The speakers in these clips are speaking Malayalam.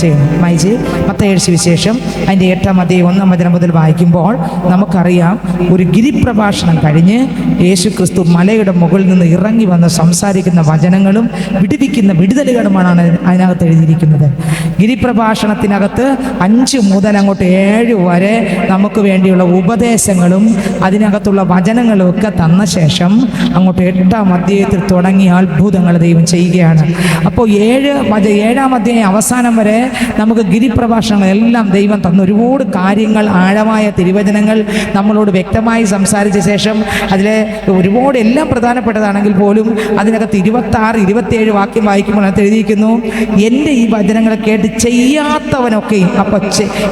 ചെയ്യണം. വായിച്ച് മത്തായി സുവിശേഷം അതിൻ്റെ 8-ാം അധ്യായം 1-ാം വചനം മുതൽ വായിക്കുമ്പോൾ നമുക്കറിയാം, ഒരു ഗിരിപ്രഭാഷണം കഴിഞ്ഞ് യേശു ക്രിസ്തു മലയുടെ മുകളിൽ നിന്ന് ഇറങ്ങി വന്ന് സംസാരിക്കുന്ന വചനങ്ങളും വിടുവിക്കുന്ന വിടുതലുകളുമാണ് അതിനകത്ത് എഴുതിയിരിക്കുന്നത്. ഗിരിപ്രഭാഷണത്തിനകത്ത് 5 മുതൽ അങ്ങോട്ട് 7 വരെ നമുക്ക് വേണ്ടിയുള്ള ഉപദേശങ്ങളും അതിനകത്തുള്ള വചനങ്ങളും ഒക്കെ തന്ന ശേഷം അങ്ങോട്ട് 8-ാം അധ്യായത്തിൽ തുടങ്ങിയ അത്ഭുതങ്ങൾ ദൈവം ചെയ്യുകയാണ്. അപ്പോൾ 7-ാം അധ്യായം അവസാനം വരെ നമുക്ക് ഗിരിപ്രഭാഷണങ്ങളെല്ലാം ദൈവം തന്ന ഒരുപാട് കാര്യങ്ങൾ, ആഴമായ തിരുവചനങ്ങൾ നമ്മളോട് വ്യക്തമായി സംസാരിച്ച ശേഷം അതിലെ ഒരുപാട് എല്ലാം പ്രധാനപ്പെട്ടതാണെങ്കിൽ പോലും അതിനകത്ത് 26-27 വാക്യം വായിക്കുമ്പോൾ അത് എഴുതിയിരിക്കുന്നു, എൻ്റെ ഈ വചനങ്ങളെ കേട്ട് ചെയ്യാത്തവനൊക്കെയും. അപ്പോൾ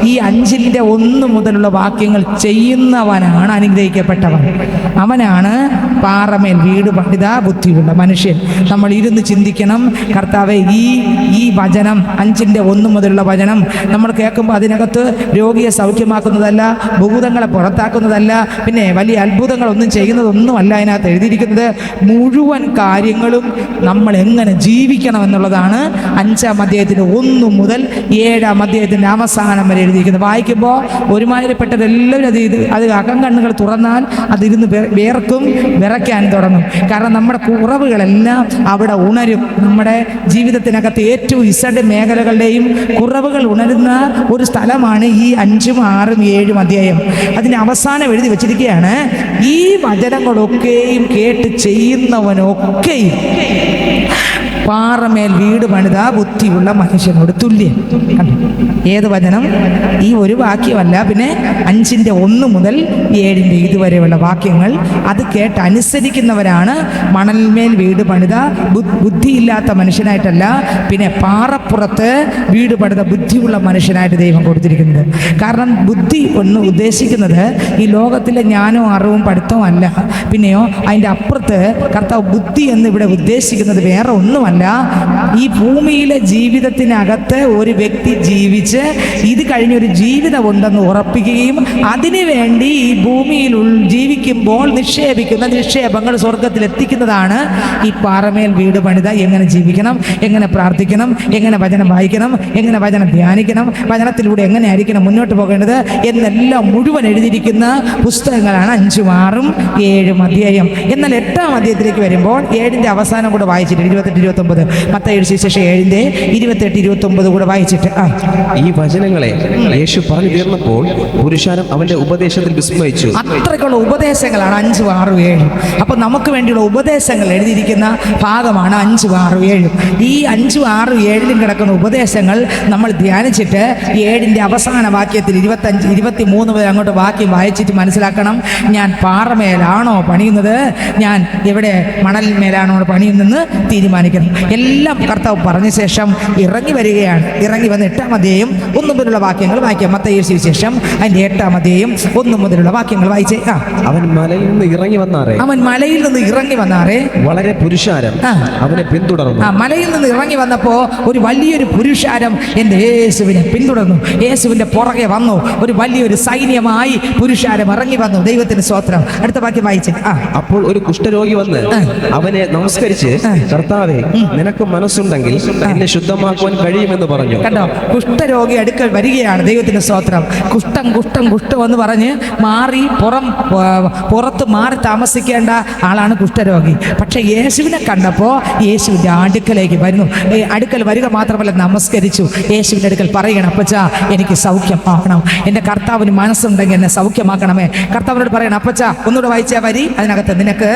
ഈ 5-1 മുതലുള്ള വാക്യങ്ങൾ ചെയ്യുന്നവനാണ് അനുഗ്രഹിക്കപ്പെട്ടവൻ. അവനാണ് പാറമേൽ വീട് പണിത ബുദ്ധിയുള്ള മനുഷ്യൻ. നമ്മൾ ഇരുന്ന് ചിന്തിക്കണം, കർത്താവെ ഈ വചനം 5-1 മുതലുള്ള വചനം നമ്മൾ കേൾക്കുമ്പോൾ അതിനകത്ത് രോഗിയെ സൗഖ്യമാക്കുന്നതല്ല, ഭൂതങ്ങളെ പുറത്താക്കുന്നതല്ല, പിന്നെ വലിയ അത്ഭുതങ്ങളൊന്നും ചെയ്യുന്നതൊന്നുമല്ല അതിനകത്ത് എഴുതിയിരിക്കുന്നത്. മുഴുവൻ കാര്യങ്ങളും നമ്മൾ എങ്ങനെ ജീവിക്കണം എന്നുള്ളതാണ് 5-ാം അധ്യായത്തിൻ്റെ 1 മുതൽ 7-ാം അധ്യായത്തിൻ്റെ അവസാനം വരെ എഴുതിയിരിക്കുന്നത്. വായിക്കുമ്പോൾ ഒരുമാതിരിപ്പെട്ടതെല്ലാവരും അത് അകം കണ്ണുകൾ തുറന്നാൽ അതിരുന്ന് വിറയ്ക്കാൻ തുടങ്ങും. കാരണം നമ്മുടെ കുറവുകളെല്ലാം അവിടെ ഉണരും. നമ്മുടെ ജീവിതത്തിനകത്ത് ഏറ്റവും ഇസഡ് മേഖലകളുടെയും കുറവുകൾ ഉണരുന്ന ഒരു സ്ഥലമാണ് ഈ 5, 6, 7 അധ്യായം. അതിന് അവസാനം എഴുതി വച്ചിരിക്കുകയാണ്, ഈ വചനങ്ങളൊക്കെയും കേട്ട് ചെയ്യുന്നവനൊക്കെയും പാറമേൽ വീട് പണിത ബുദ്ധിയുള്ള മനുഷ്യനോട് തുല്യം. ഏത് വചനം? ഈ ഒരു വാക്യമല്ല, പിന്നെ 5-1 മുതൽ 7 ഇതുവരെയുള്ള വാക്യങ്ങൾ. അത് കേട്ട് അനുസരിക്കുന്നവരാണ് മണൽമേൽ വീട് പണിത ബുദ്ധിയില്ലാത്ത മനുഷ്യനായിട്ടല്ല, പിന്നെ പാറപ്പുറത്ത് വീട് പണിത ബുദ്ധിയുള്ള മനുഷ്യനായിട്ട് ദൈവം കൊടുത്തിരിക്കുന്നത്. കാരണം ബുദ്ധി ഒന്ന് ഉദ്ദേശിക്കുന്നത് ഈ ലോകത്തിലെ ജ്ഞാനവും അറിവും പഠിത്തവും അല്ല. പിന്നെയോ അതിൻ്റെ അപ്പുറത്ത് കർത്താവ് ബുദ്ധി എന്ന് ഇവിടെ ഉദ്ദേശിക്കുന്നത് വേറെ ഒന്നുമല്ല. ഈ ഭൂമിയിലെ ജീവിതത്തിനകത്ത് ഒരു വ്യക്തി ജീവിച്ച് ഇത് കഴിഞ്ഞൊരു ജീവിതമുണ്ടെന്ന് ഉറപ്പിക്കുകയും അതിനു വേണ്ടി ഈ ഭൂമിയിൽ ജീവിക്കുമ്പോൾ നിക്ഷേപിക്കുന്ന നിക്ഷേപങ്ങൾ സ്വർഗത്തിൽ എത്തിക്കുന്നതാണ് ഈ പാറമേൽ വീട് പണിത. എങ്ങനെ ജീവിക്കണം, എങ്ങനെ പ്രാർത്ഥിക്കണം, എങ്ങനെ വചനം വായിക്കണം, എങ്ങനെ വചനം ധ്യാനിക്കണം, വചനത്തിലൂടെ എങ്ങനെ ആയിരിക്കണം മുന്നോട്ട് പോകേണ്ടത് എന്നെല്ലാം മുഴുവൻ എഴുതിയിരിക്കുന്ന പുസ്തകങ്ങളാണ് 5, 6, 7 അധ്യായം. എന്നാൽ 8-ാം അധ്യായത്തിലേക്ക് വരുമ്പോൾ 7-ന്റെ അവസാനം കൂടെ വായിച്ചിട്ട് 28-29 മത്തായി സുവിശേഷം 7-ന്റെ 28-29 കൂടെ വായിച്ചിട്ട് ഈ വചനങ്ങളെ യേശു പറഞ്ഞു തീർന്നപ്പോൾ പുരുഷാരം അവന്റെ ഉപദേശത്തിൽ വിസ്മയിച്ചു. അത്രയ്ക്കുള്ള ഉപദേശങ്ങളാണ് 5, 6, 7. അപ്പൊ നമുക്ക് വേണ്ടിയുള്ള ഉപദേശങ്ങൾ എഴുതിയിരിക്കുന്ന ഭാഗമാണ് 5, 6, 7. ഈ 5, 6, 7 കിടക്കുന്ന ഉപദേശങ്ങൾ നമ്മൾ ധ്യാനിച്ചിട്ട് 7-ന്റെ അവസാന വാക്യത്തിൽ 25, 23 വരെ അങ്ങോട്ട് വാക്യം വായിച്ചിട്ട് മനസ്സിലാക്കണം, ഞാൻ പാറമേലാണോ പണിയുന്നത്, ഞാൻ എവിടെ മണൽമേലാണോ പണിയുന്നതെന്ന് തീരുമാനിക്കണം. എല്ലാം കർത്താവ് പറഞ്ഞ ശേഷം ഇറങ്ങി വരികയാണ്. ഇറങ്ങി വന്ന് 8-ാം അധ്യായം 1 മുതലുള്ള വാക്യങ്ങൾ വായിക്കാം. മത്തായി സുവിശേഷം അതിന്റെ 8-ാം അധ്യായം 1 മുതലുള്ള വാക്യങ്ങൾ വായിച്ചേ. അവൻ മലയിൽ നിന്ന് ഇറങ്ങി വന്നാറേ വളരെ പുരുഷാരം അവനെ പിന്തുടർന്നു. മലയിൽ നിന്ന് ഇറങ്ങി വന്നപ്പോ ഒരു വലിയൊരു പുരുഷാരം എൻ്റെ യേശുവിനെ പിന്തുടർന്നു. യേശുവിന്റെ പുറകെ വന്നു. ഒരു വലിയൊരു സൈന്യമായി പുരുഷാരം ഇറങ്ങി വന്നു. ദൈവത്തിന് സ്തോത്രം. അടുത്ത വാക്യം വായിച്ചേ. അപ്പോൾ ഒരു കുഷ്ഠരോഗി വന്ന് അവനെ നമസ്കരിച്ച്, കർത്താവേ, നിനക്ക് മനസ്സുണ്ടെങ്കിൽ എന്നെ ശുദ്ധമാക്കുവാൻ കഴിയുമെന്ന് പറഞ്ഞു. കണ്ടോ, കുഷ്ഠരോഗി അടുക്കൽ വരികയാണ്. ദൈവത്തിന്റെ സ്തോത്രം. കുഷ്ഠം എന്ന് പറഞ്ഞ് പുറത്ത് മാറി താമസിക്കേണ്ട ആളാണ് കുഷ്ഠരോഗി. പക്ഷെ യേശുവിനെ കണ്ടപ്പോൾ യേശുവിന്റെ അടുക്കലേക്ക് വരുന്നു. അടുക്കൽ വരിക മാത്രമല്ല, നമസ്കരിച്ചു. യേശുവിന്റെ അടുക്കൽ പറയണം, അപ്പച്ചാ എനിക്ക് സൗഖ്യമാക്കണം, എൻ്റെ കർത്താവിന് മനസ്സുണ്ടെങ്കിൽ എന്നെ സൗഖ്യമാക്കണമേ. കർത്താവിനോട് പറയണം, അപ്പച്ചാ ഒന്നുകൂടെ വായിച്ചാ വരി. അതിനകത്ത് നിനക്ക്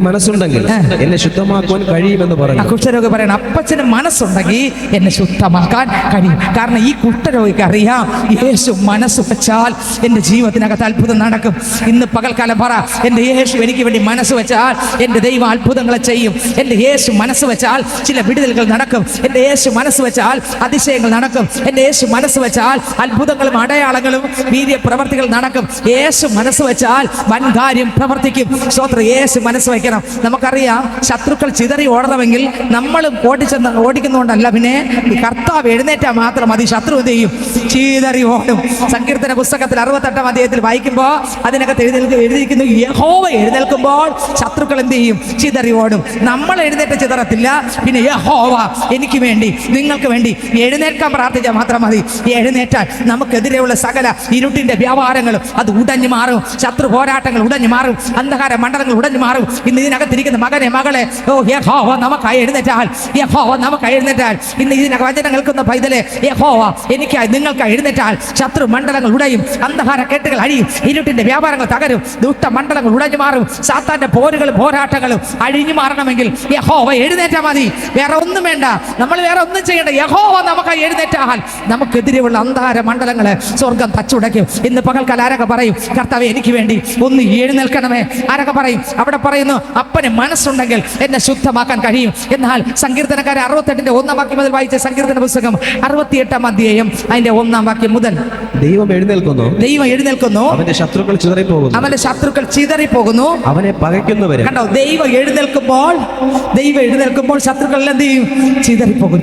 മനസ്സുണ്ടെങ്കിൽ എന്നെ ശുദ്ധമാക്കുവാൻ കഴിയുമെന്ന് പറഞ്ഞു. കുഷ്ഠരോഗി പറയണം, അപ്പച്ചന് മനസ്സുണ്ടെങ്കിൽ എന്നെ ശുദ്ധമാക്കാൻ കഴിയും. കാരണം ഈ കുഷ്ഠരോഗിക്ക് അറിയാം, യേശു മനസ്സ് വെച്ചാൽ എൻ്റെ ജീവിതത്തിനകത്ത് അത്ഭുതം നടക്കും. ഇന്ന് പകൽക്കാലം പറ, എൻ്റെ യേശു എനിക്ക് വേണ്ടി മനസ്സ് വെച്ചാൽ എൻ്റെ ദൈവം അത്ഭുതങ്ങളെ ചെയ്യും. എൻ്റെ യേശു മനസ്സ് വെച്ചാൽ ചില വിടുതലുകൾ നടക്കും. എൻ്റെ യേശു മനസ്സ് വെച്ചാൽ അതിശയങ്ങൾ നടക്കും. എൻ്റെ യേശു മനസ്സ് വെച്ചാൽ അത്ഭുതങ്ങളും അടയാളങ്ങളും വീര്യ പ്രവർത്തികൾ നടക്കും. യേശു മനസ്സ് വെച്ചാൽ വൻ കാര്യം പ്രവർത്തിക്കും. സ്തോത്രം. യേശു മനസ്സ് വയ്ക്കണം. നമുക്കറിയാം, ശത്രുക്കൾ ചിതറി ഓടണമെങ്കിൽ നമ്മൾ ഓടിക്കുന്നതുകൊണ്ടല്ല, പിന്നെ ഈ കർത്താവ് എഴുന്നേറ്റാൽ മാത്രം മതി. ശത്രു എന്ത് ചെയ്യും? ചിതറി ഓടും. സങ്കീർത്തന പുസ്തകത്തിൽ 68-ാം അധ്യായത്തിൽ വായിക്കുമ്പോൾ അതിനകത്ത് എഴുതിയിരിക്കുന്നു, യഹോവ എഴുന്നേൽക്കുമ്പോൾ ശത്രുക്കൾ എന്ത് ചെയ്യും? ചിതറി ഓടും. നമ്മൾ എഴുന്നേറ്റ് ചിതറത്തില്ല, പിന്നെ യഹോവ എനിക്ക് വേണ്ടി നിങ്ങൾക്ക് വേണ്ടി എഴുന്നേൽക്കാൻ പ്രാർത്ഥിച്ചാൽ മാത്രം മതി. എഴുന്നേറ്റാൽ നമുക്കെതിരെയുള്ള സകല ഇരുട്ടിന്റെ വ്യാപാരങ്ങളും അത് ഉടഞ്ഞു മാറും. ശത്രു പോരാട്ടങ്ങൾ ഉടഞ്ഞു മാറും. അന്ധകാര മണ്ഡലങ്ങൾ ഉടഞ്ഞു മാറും. ഇന്ന് ഇതിനകത്തിരിക്കുന്ന മകനെ മകളെ, ഓ യഹോവ നമുക്കായി എഴുന്നേറ്റാൽ, യഹോവ നമുക്കായി എഴുന്നേറ്റാൽ, ഇന്ന് ഇതിനകം വചനം കേൾക്കുന്ന പൈതലെ, യഹോവ എനിക്കായി നിങ്ങൾക്കായി എഴുന്നേറ്റാൽ ശത്രു മണ്ഡലങ്ങൾ ഉടയും, അന്ധകാര കെട്ടുകൾ അഴിയും, ഇരുട്ടിന്റെ വ്യാപാരങ്ങൾ തകരും, ദുഷ്ട മണ്ഡലങ്ങൾ ഉടഞ്ഞു മാറും. സാത്താന്റെ പോരുകളും പോരാട്ടങ്ങളും അഴിഞ്ഞു മാറണമെങ്കിൽ യഹോവ എഴുന്നേറ്റാൽ മതി. വേറെ ഒന്നും വേണ്ട, നമ്മൾ വേറെ ഒന്നും ചെയ്യേണ്ട. യഹോവ നമുക്കായി എഴുന്നേറ്റാൽ നമുക്കെതിരെയുള്ള അന്ധകാര മണ്ഡലങ്ങളെ സ്വർഗം തച്ചുടയ്ക്കും. ഇന്ന് പകൽക്കാലം ആരൊക്കെ പറയും, കർത്താവേ എനിക്ക് വേണ്ടി ഒന്ന് എഴുന്നേൽക്കണമേ? ആരൊക്കെ പറയും? അവിടെ പറയുന്നു, അപ്പന് മനസ്സുണ്ടെങ്കിൽ എന്നെ ശുദ്ധമാക്കാൻ കഴിയും. എന്നാൽ സങ്കീർത്തനക്കാരൻ 68-ന്റെ 1-ാം വാക്യം മുതൽ വായിച്ച സങ്കീർത്തന പുസ്തകം 68-ാം അധ്യായം അതിന്റെ 1-ാം വാക്യം മുതൽ, ദൈവം എഴുന്നേൽക്കുന്നു, ദൈവം എഴുന്നേൽക്കുന്നു, അവന്റെ ശത്രുക്കൾ ചിതറിപ്പോകുന്നു, അവന്റെ ശത്രുക്കൾ ചിതറിപ്പോകുന്നു, അവനെ പകയ്ക്കുന്നവരെ. കണ്ടോ? ദൈവം എഴുന്നേൽക്കുമ്പോൾ ശത്രുക്കൾ എന്ത് ചെയ്യും?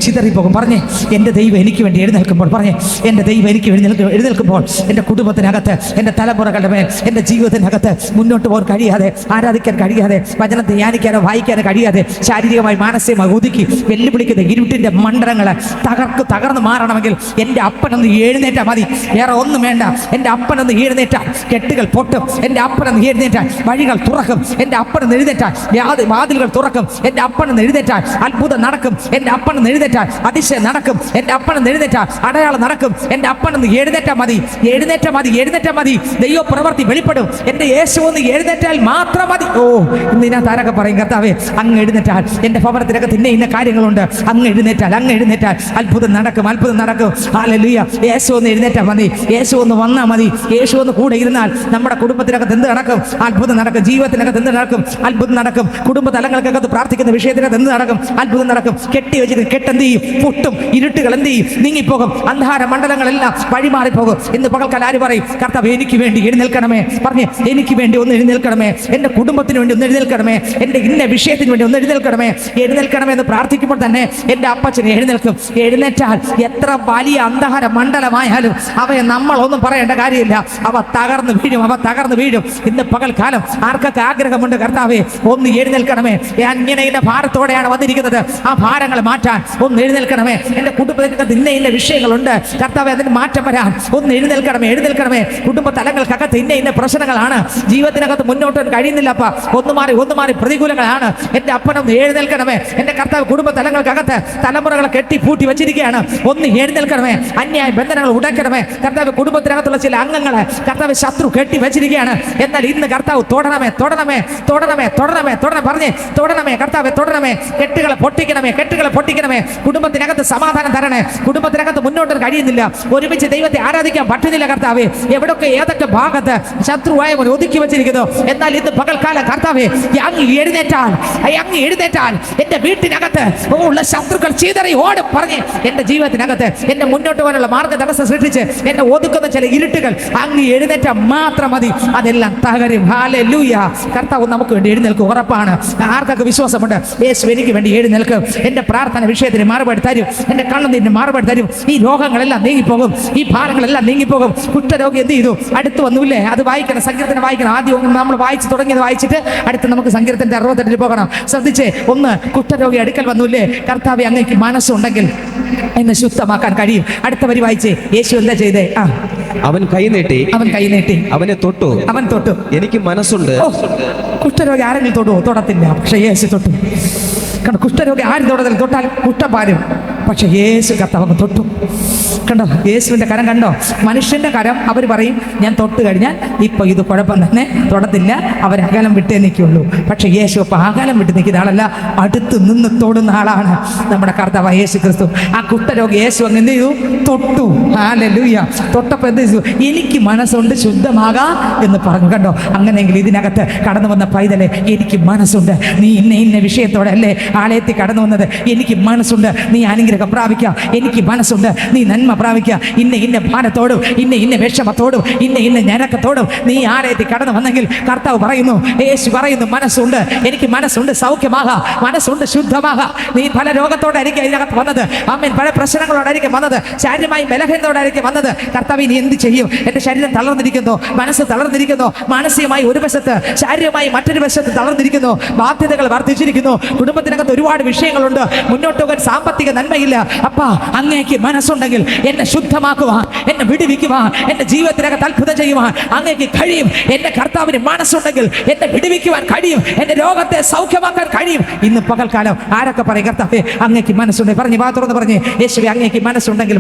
ചിതറിപ്പോകും. പറഞ്ഞേ, എന്റെ ദൈവം എനിക്ക് വേണ്ടി എഴുന്നേൽക്കുമ്പോൾ, പറഞ്ഞേ, എന്റെ ദൈവം എനിക്ക് എഴുന്നേൽക്കുമ്പോൾ എൻ്റെ കുടുംബത്തിനകത്ത്, എൻ്റെ തലമുറകളുടെ മേൽ, എൻ്റെ ജീവിതത്തിനകത്ത് മുന്നോട്ട് പോകാൻ കഴിയാതെ, ആരാധിക്കാൻ കഴിയാതെ, വചനം ധ്യാനിക്കാനോ വായിക്കാനോ കഴിയാതെ, ശാരീരികമായി മാനസികമായി ഒതുക്കി വെല്ലുവിളിക്കുന്ന ഇരുട്ടിന്റെ മണ്ഡലങ്ങളെ തകർന്ന് മാറണമെങ്കിൽ എൻ്റെ അപ്പനൊന്ന് എഴുന്നേറ്റാൽ മതി. വേറെ ഒന്നും വേണ്ട. എൻ്റെ അപ്പനൊന്ന് എഴുന്നേറ്റാൽ കെട്ടുകൾ പൊട്ടും. എൻ്റെ അപ്പനൊന്ന് എഴുന്നേറ്റാൽ വഴികൾ തുറക്കും. എൻ്റെ അപ്പനൊന്ന് എഴുന്നേറ്റാൽ വാതിലുകൾ തുറക്കും. എൻ്റെ അപ്പനൊന്ന് എഴുന്നേറ്റാൽ അത്ഭുതം നടക്കും. എൻ്റെ അപ്പനൊന്ന് എഴുന്നേറ്റാൽ അതിശയം നടക്കും. എൻ്റെ അപ്പനൊന്ന് എഴുന്നേറ്റാൽ അടയാളം നടക്കും. എൻ്റെ അപ്പനൊന്ന് എഴുന്നേറ്റാൽ മതി. ദൈവ പ്രവൃത്തി വെളിപ്പെടും. എൻ്റെ യേശു ഒന്ന് എഴുന്നേറ്റാൽ മാത്രം മതി. ഓ, ഇന്ന് ഞാൻ താരൊക്കെ പറയും, കർത്താവേ അങ്ങ് എഴുന്നേറ്റാൽ എൻ്റെ ഭവനത്തിനകത്ത് ഇന്ന കാര്യങ്ങളുണ്ട്, അങ്ങ് എഴുന്നേറ്റാൽ അത്ഭുതം നടക്കും. ഹല്ലേലൂയ. യേശു ഒന്ന് എഴുന്നേറ്റാൽ മതി. യേശു ഒന്ന് വന്നാൽ മതി. യേശു ഒന്ന് കൂടെ ഇരുന്നാൽ നമ്മുടെ കുടുംബത്തിനകത്ത് എന്ത് നടക്കും? അത്ഭുതം നടക്കും. ജീവിതത്തിനകത്ത് എന്ത് നടക്കും? അത്ഭുതം നടക്കും. കുടുംബ തലങ്ങൾക്കകത്ത് പ്രാർത്ഥിക്കുന്ന വിഷയത്തിനകത്ത് എന്ത് നടക്കും? അത്ഭുതം നടക്കും. കെട്ടി വെച്ചിട്ട് കെട്ടെന്ത് ചെയ്യും? പൊട്ടും. ഇരുട്ടുകൾ എന്ത് ചെയ്യും? നീങ്ങിപ്പോകും. അന്ധകാര മണ്ഡലങ്ങളെല്ലാം വഴിമാറിപ്പോകും. ഇന്ന് പകൽക്കാലം ആര് പറയും, കർത്താവ് എനിക്ക് വേണ്ടി എഴുന്നേൽക്കണമേ? പറഞ്ഞേ, എനിക്ക് വേണ്ടി ഒന്ന് എഴുന്നേൽക്കണമേ. എൻ്റെ കുടുംബത്തിന് വേണ്ടി ഒന്ന് എഴുന്നേൽക്കണമേ. എൻ്റെ ഇന്ന വിഷയത്തിന് വേണ്ടി ഒന്ന് എഴുന്നേൽക്കണമേ എന്ന് പ്രാർത്ഥിക്കുമ്പോൾ തന്നെ എൻ്റെ അപ്പച്ചൻ എഴുന്നേൽക്കും. എഴുന്നേറ്റാൽ എത്ര വലിയ അന്ധകാര മണ്ഡലമായാലും അവയെ നമ്മളൊന്നും പറയേണ്ട കാര്യമില്ല. അവ തകർന്നു വീഴും. ഇന്ന് പകൽക്കാലം ആർക്കൊക്കെ ആഗ്രഹമുണ്ട്, കർത്താവേ ഒന്ന് എഴുന്നേൽക്കണമേ, ഞാൻ ഇങ്ങനെ ഭാരത്തോടെയാണ് വന്നിരിക്കുന്നത്, ആ ഭാരങ്ങൾ മാറ്റാൻ ഒന്ന് എഴുന്നേൽക്കണമേ. എൻ്റെ കുടുംബത്തിനകത്ത് ഇന്ന വിഷയങ്ങളുണ്ട്, കർത്താവേ അതിന് മാറ്റം വരാൻ ഒന്ന് എഴുന്നേൽക്കണമേ. കുടുംബ തലങ്ങൾക്കകത്ത് ഇന്ന പ്രശ്നങ്ങളാണ്, ജീവിതത്തിനകത്ത് മുന്നോട്ട് കഴിയുന്നില്ലപ്പ, ഒന്ന് മാറി പ്രതികൂലങ്ങളാണ്. എൻ്റെ അപ്പനൊന്ന് എഴുന്നേൽക്കണമേ. എൻ്റെ കർത്താവ് കുടുംബ തലങ്ങൾക്കകത്ത് തലമുറകളെ കെട്ടി പൂട്ടി വെച്ചിരിക്കുകയാണ്, ഒന്ന് എഴുന്നേൽക്കണമേ. അന്യായ ബന്ധനങ്ങൾ ഉടയ്ക്കണമേ. കർത്താവ് കുടുംബത്തിനകത്തുള്ള ചില അംഗങ്ങളെ കർത്താവ് ശത്രു കെട്ടി വെച്ചിരിക്കുകയാണ്. എന്നാൽ ഇന്ന് കർത്താവ് തൊടണമേ. പറഞ്ഞേ, തൊടണമേ കർത്താവെ, തൊടണമേ. കെട്ടുകളെ പൊട്ടിക്കണമേ. കുടുംബത്തിനകത്ത് സമാധാനം തരണേ. കുടുംബത്തിനകത്ത് മുന്നോട്ട് കഴിയുന്നില്ല, ഒരുമിച്ച് ദൈവത്തെ ആരാധിക്കാൻ പറ്റുന്നില്ല. കർത്താവെ, എവിടൊക്കെ ഏതൊക്കെ ഭാഗത്ത് ശത്രുവായ ഒതുക്കി വെച്ചിരിക്കുന്നു. എന്നാൽ ഇന്ന് പകൽക്കാലം കർത്താവെ, അങ്ങ് എഴുന്നേറ്റാൽ എൻ്റെ വീട്ടിനകത്ത് ഉള്ള ശത്രുക്കൾ ചിതറി ഓടും. പറഞ്ഞേ, എൻ്റെ ജീവിതത്തിനകത്ത് എന്നെ മുന്നോട്ട് പോകാനുള്ള മാർഗ്ഗ തടസ്സം സൃഷ്ടിച്ച് എന്നെ ഒതുക്കുന്ന ചില ഇരുട്ടുകൾ അങ്ങ് എഴുന്നേറ്റാൽ മാത്രം മതി, അതെല്ലാം തകരും. ഹല്ലേലൂയ. കർത്താവ് നമുക്ക് വേണ്ടി എഴുന്നേൽക്കും, ഉറപ്പാണ്. ആർക്കൊക്കെ വിശ്വാസമുണ്ട്, യേശു എനിക്ക് വേണ്ടി എഴുന്നേൽക്കും, എൻ്റെ പ്രാർത്ഥന വിഷയത്തിന് മറുപടി തരും, എൻ്റെ കണ്ണുനീരിന് മറുപടി തരും. ഈ രോഗങ്ങളെല്ലാം നീങ്ങിപ്പോകും, ഈ ഭാരങ്ങളെല്ലാം നീങ്ങിപ്പോകും. കുഷ്ഠരോഗി എന്ത് ചെയ്തു? അടുത്ത് വന്നുല്ലേ? അത് വായിക്കണം, സങ്കീർത്തനം വായിക്കണം. ആദ്യം നമ്മൾ വായിച്ചു തുടങ്ങിയത് വായിച്ചിട്ട് അടുത്ത് നമുക്ക് സങ്കീർത്തനത്തിന്റെ 68 പോകണം. ശ്രദ്ധിച്ചേ, ഒന്ന്, കുഷ്ഠരോഗി അടുക്കൽ വന്നുല്ലേ? കർത്താവേ അങ്ങേക്ക് മനസ്സുണ്ടെങ്കിൽ എന്നെ ശുദ്ധമാക്കാൻ കഴിയും. അടുത്ത വരി വായിച്ചേ. യേശു എന്താ ചെയ്തേ? അവൻ കൈ നീട്ടി അവനെ തൊട്ടു. എനിക്ക് മനസ്സുണ്ട്. കുഷ്ഠരോഗി ആരെങ്കിലും തൊടത്തില്ല, പക്ഷെ യേശു തൊട്ടു. കാരണം കുഷ്ഠരോഗി ആരും തൊട്ടാൽ കുഷ്ഠം പാരും, പക്ഷെ യേശു കർത്താവ് തൊട്ടു. കണ്ടോ? യേശുവിൻ്റെ കരം കണ്ടോ? മനുഷ്യൻ്റെ കരം അവർ പറയും, ഞാൻ തൊട്ട് കഴിഞ്ഞാൽ ഇപ്പൊ ഇത് കുഴപ്പം തന്നെ, തൊടത്തില്ല, അവരകലം വിട്ടേ നിൽക്കുള്ളൂ. പക്ഷെ യേശു ഇപ്പൊ അകലം വിട്ട് നിൽക്കുന്ന ആളല്ല, അടുത്ത് നിന്ന് തൊടുന്ന ആളാണ് നമ്മുടെ കർത്താവ് യേശു ക്രിസ്തു. ആ കുഷ്ഠരോഗി യേശു അങ്ങ് എന്ത് ചെയ്തു? തൊട്ടു. ഹല്ലേലൂയ. തൊട്ടപ്പോൾ എന്ത് ചെയ്തു? എനിക്ക് മനസ്സുണ്ട്, ശുദ്ധമാകാം എന്ന് പറഞ്ഞു. കണ്ടോ? അങ്ങനെയെങ്കിൽ ഇതിനകത്ത് കടന്നു വന്ന പൈതലെ, എനിക്ക് മനസ്സുണ്ട്, നീ ഇന്ന വിഷയത്തോടെ അല്ലേ ആലയത്തിൽ കടന്നു വന്നത്, എനിക്ക് മനസ്സുണ്ട്, നീ അനുഗ്രഹിക്കും അനുഗ്രഹം പ്രാപിക്കുക. എനിക്ക് മനസ്സുണ്ട്. നീ നന്മ പ്രാപിക്കുക. ഇന്ന ഭാരത്തോടും ഇന്ന വിഷമത്തോടും ഇന്ന ഞരക്കത്തോടും നീ ആലയത്തിൽ കടന്നു വന്നെങ്കിൽ കർത്താവ് പറയുന്നു, യേശു പറയുന്നു, മനസ്സുണ്ട്, എനിക്ക് മനസ്സുണ്ട്, സൗഖ്യമാകാം, മനസ്സുണ്ട്, ശുദ്ധമാകാം. നീ പല രോഗത്തോടായിരിക്കും ഇതിനകത്ത് വന്നത്. ആമേൻ. പല പ്രശ്നങ്ങളോടായിരിക്കും വന്നത്. ശാരീരമായി ബലഹീനതയോടായിരിക്കും വന്നത്. കർത്താവ് ഇനി എന്ത് ചെയ്യും? എൻ്റെ ശരീരം തളർന്നിരിക്കുന്നു, മനസ്സ് തളർന്നിരിക്കുന്നു, മാനസികമായി ഒരു വശത്ത്, ശാരീരികമായി മറ്റൊരു വശത്ത് തളർന്നിരിക്കുന്നു, ബാധ്യതകൾ വർദ്ധിച്ചിരിക്കുന്നു, കുടുംബത്തിനകത്ത് ഒരുപാട് വിഷയങ്ങളുണ്ട്, മുന്നോട്ട് പോകാൻ സാമ്പത്തിക നന്മയില്ല. അപ്പാ, അങ്ങേക്ക് മനസ്സുണ്ടെങ്കിൽ എന്നെ ശുദ്ധമാക്കുവാൻ, എന്നെ വിടുവിക്കുവാൻ, എൻ്റെ ജീവിതത്തിനകത്ത് അത്ഭുതം ചെയ്യുവാൻ അങ്ങേക്ക് കഴിയും. എൻ്റെ കർത്താവിന് മനസ്സുണ്ടെങ്കിൽ എന്നെ വിടുവിക്കുവാൻ കഴിയും, എൻ്റെ രോഗത്തെ സൗഖ്യമാക്കാൻ കഴിയും. ഇന്ന് പകൽക്കാലം ആരൊക്കെ പറയും, കർത്താവേ അങ്ങേക്ക് മനസ്സുണ്ട്? പറഞ്ഞ് തുറന്ന് പറഞ്ഞ്, യേശുവേ അങ്ങേക്ക് മനസ്സുണ്ടെങ്കിൽ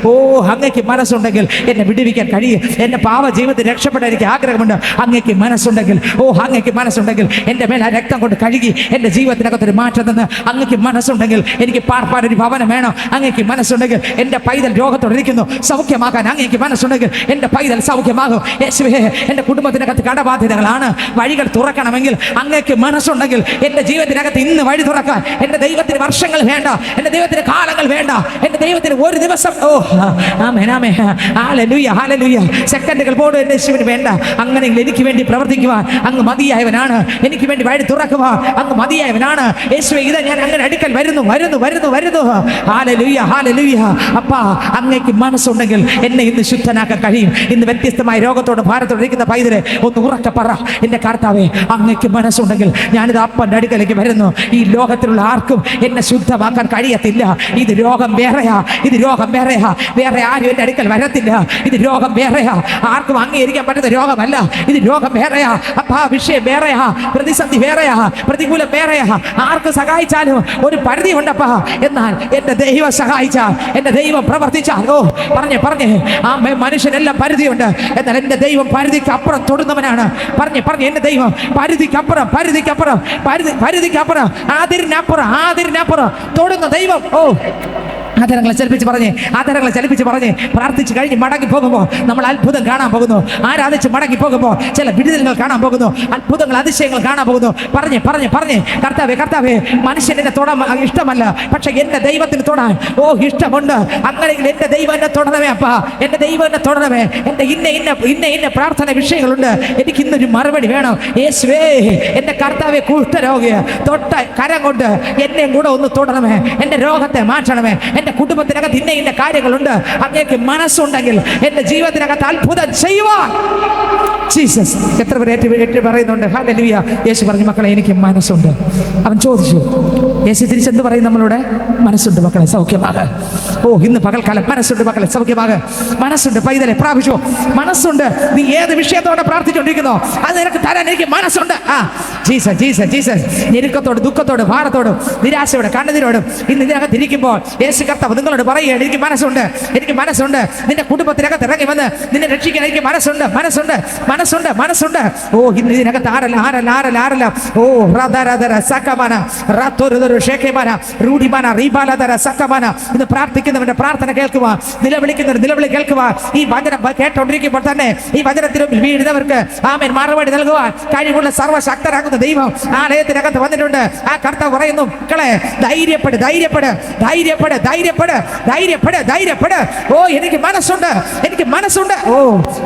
ഓ അങ്ങേക്ക് മനസ്സുണ്ടെങ്കിൽ എന്നെ വിടുവിക്കാൻ കഴിയും. എൻ്റെ പാവ ജീവിതത്തിൽ രക്ഷപ്പെടാൻ എനിക്ക് ആഗ്രഹമുണ്ട്. അങ്ങേക്ക് മനസ്സുണ്ടെങ്കിൽ, ഓ അങ്ങേക്ക് മനസ്സുണ്ടെങ്കിൽ എൻ്റെ മേൽ ആ രക്തം കൊണ്ട് കഴുകി എൻ്റെ ജീവിതത്തിനകത്തൊരു മാറ്റം തന്ന്, അങ്ങേക്ക് മനസ്സുണ്ടെങ്കിൽ എനിക്ക് പാർപ്പാൻ ഒരു ഭവനം വേണം. അങ്ങേക്ക് മനസ്സുണ്ടെങ്കിൽ എൻ്റെ പൈതൽ രോഗത്തോടിരിക്കുന്നു, സൗഖ്യമാക്കാൻ അങ്ങേക്ക് മനസ്സുണ്ടെങ്കിൽ എൻ്റെ പൈതൽ സൗഖ്യമാകും. യേശുവേ എൻ്റെ കുടുംബത്തിനകത്ത് കടബാധ്യതകളാണ്, വഴികൾ തുറക്കണമെങ്കിൽ അങ്ങേക്ക് മനസ്സുണ്ടെങ്കിൽ എൻ്റെ ജീവിതത്തിനകത്ത് ഇന്ന് വഴി തുറക്കാൻ എൻ്റെ ദൈവത്തിന് വർഷങ്ങൾ വേണ്ട, എൻ്റെ ദൈവത്തിന് കാലങ്ങൾ വേണ്ട, എൻ്റെ ദൈവത്തിന് ഒരു ദിവസം, ഓ ആമേൻ ആമേൻ, ഹല്ലേലൂയ ഹല്ലേലൂയ, സെക്കൻഡുകൾ പോലും എൻ്റെ യേശുവിന് വേണ്ട. അങ്ങനെയെങ്കിൽ എനിക്ക് വേണ്ടി പ്രവർത്തിക്കുവാൻ അങ്ങ് മതിയായവനാണ്, എനിക്ക് വേണ്ടി വഴി തുറക്കുവാൻ അങ്ങ് മതിയായവനാണ്. യേശുവേ ഇതാ ഞാൻ അങ്ങനെ അടുക്കൽ വരുന്നു. Hallelujah hallelujah. അപ്പാ, അങ്ങേക്ക് മനസ്സുണ്ടെങ്കിൽ എന്നെ ഇന്ന് ശുദ്ധനാക്കാൻ കഴിയും. ഇന്ന് വ്യത്യസ്തമായ രോഗത്തോട് ഭാരത്തോട് ഇരിക്കുന്ന പൈതലെ ഒന്ന് ഉറക്കെ പറ, എൻ്റെ കർത്താവേ അങ്ങേക്ക് മനസ്സുണ്ടെങ്കിൽ ഞാനിത് അപ്പൻ്റെ അടുക്കലേക്ക് വരുന്നു. ഈ ലോകത്തിലുള്ള ആർക്കും എന്നെ ശുദ്ധമാക്കാൻ കഴിയത്തില്ല. ഇത് രോഗം വേറെയാ, വേറെ ആരും എൻ്റെ അടുക്കൽ വരത്തില്ല. ഇത് രോഗം വേറെയാ, ആർക്കും അംഗീകരിക്കാൻ പറ്റുന്ന രോഗമല്ല. ഇത് രോഗം വേറെയാ. അപ്പാ, വിഷയം വേറെയാ, പ്രതിസന്ധി വേറെയാ, പ്രതികൂലം വേറെയാ. ആർക്ക് സഹായിച്ചാലും ഒരു പരിധി ഉണ്ടപ്പാ. എന്നാൽ എൻ്റെ ദൈവം സഹായിച്ചാൽ, എൻ്റെ ദൈവം പ്രവർത്തിച്ചാൽ, ഓ പറഞ്ഞേ ആ മനുഷ്യനെല്ലാം പരിധിയുണ്ട്. എന്നാൽ എൻ്റെ ദൈവം പരിധിക്ക് അപ്പുറം തൊടുന്നവനാണ്. പറഞ്ഞേ എൻ്റെ ദൈവം പരിധിക്കപ്പുറം അതിരിനപ്പുറം തൊടുന്ന ദൈവം. ഓ ആദരങ്ങളെ ചലിപ്പിച്ച് പറഞ്ഞ് പ്രാർത്ഥിച്ച് കഴിഞ്ഞ് മടങ്ങി പോകുമ്പോൾ നമ്മൾ അത്ഭുതം കാണാൻ പോകുന്നു. ആരാധിച്ച് മടങ്ങി പോകുമ്പോൾ ചില വിടുതലുകൾ കാണാൻ പോകുന്നു, അത്ഭുതങ്ങൾ, അതിശയങ്ങൾ കാണാൻ പോകുന്നു. പറഞ്ഞ് കർത്താവേ മനുഷ്യനെ തൊടാൻ ഇഷ്ടമല്ല, പക്ഷെ എൻ്റെ ദൈവത്തിന് തൊടാൻ ഓ ഇഷ്ടമുണ്ട്. അങ്ങനെയെങ്കിൽ എൻ്റെ ദൈവം എന്നെ തൊടണമേ. അപ്പാ, എൻ്റെ ദൈവം എന്നെ തൊടണമേ. എൻ്റെ ഇന്ന പ്രാർത്ഥന വിഷയങ്ങളുണ്ട്, എനിക്ക് ഇന്നൊരു മറുപടി വേണം. യേശുവേ എൻ്റെ കർത്താവെ, കുഷ്ഠരോഗിയെ തൊട്ട കരം കൊണ്ട് എന്നെയും കൂടെ ഒന്ന് തൊടണമേ. എൻ്റെ രോഗത്തെ മാറ്റണമേ. എൻ്റെ കുടുംബത്തിനകത്ത് ഇന്ന കാര്യങ്ങളുണ്ട്. അങ്ങേക്ക് മനസ്സുണ്ടെങ്കിൽ എൻ്റെ ജീവിതത്തിനകത്ത് അത്ഭുതം ചെയ്യുവാൻ ജീസസ്. എത്ര പേര് ഏറ്റു പറയുന്നുണ്ട്? ഹല്ലേലൂയ. യേശു പറഞ്ഞു, മക്കളെ എനിക്ക് മനസ്സുണ്ട്. അവൻ ചോദിച്ചു, യേശു തിരിച്ചെന്ത് പറയും നമ്മളോട്? മനസ്സുണ്ട് മക്കളെ, സൗഖ്യമാകെ. ഓ ഇന്ന് പകൽക്കാലം മനസ്സുണ്ട് മക്കളെ, സൗഖ്യമാകെ. മനസ്സുണ്ട് പൈതലെ, പ്രാപിച്ചു. മനസ്സുണ്ട്. നീ ഏത് വിഷയത്തോടെ പ്രാർത്ഥിച്ചുകൊണ്ടിരിക്കുന്നോ അത് നിനക്ക് തരാൻ എനിക്ക് മനസ്സുണ്ട്. ജീസസ് ഞെരുക്കത്തോട്, ദുഃഖത്തോട്, ഭാരത്തോടും, നിരാശയോടും, കണ്ണുനീരോടും ഇന്ന് ഇതിനകത്ത് ഇരിക്കുമ്പോൾ യേശു കർത്താവ് നിങ്ങളോട് പറയുകയാണ്, എനിക്ക് മനസ്സുണ്ട്. നിന്റെ കുടുംബത്തിനകത്ത് ഇറങ്ങി വന്ന് നിന്നെ രക്ഷിക്കാൻ എനിക്ക് മനസ്സുണ്ട്. ഓ ഇന്ന് ഇതിനകത്ത് ആരല്ല. ഓ സക്കമാന റൂഡിമാന റീബാലധര സക്കമാന. ഇന്ന് പ്രാർത്ഥിക്കുന്നവന്റെ പ്രാർത്ഥന കേൾക്കുക, നിലവിളിക്കുന്നവർ നിലവിളി കേൾക്കുക. ഈ വചനം കേട്ടോണ്ടിരിക്കുമ്പോൾ തന്നെ ഈ വചനത്തിന് വീഴുന്നവർക്ക് ആമേൻ മറുപടി നൽകുവാൻ കഴിവുള്ള സർവശക്തരാകുന്ന ദൈവം ആലയത്തിനകത്ത് വന്നിട്ടുണ്ട്. ആ കർത്താവ് പറയുന്നു, മക്കളെ ധൈര്യപ്പെട്. ഓ എനിക്ക് മനസ്സുണ്ട്. ഓ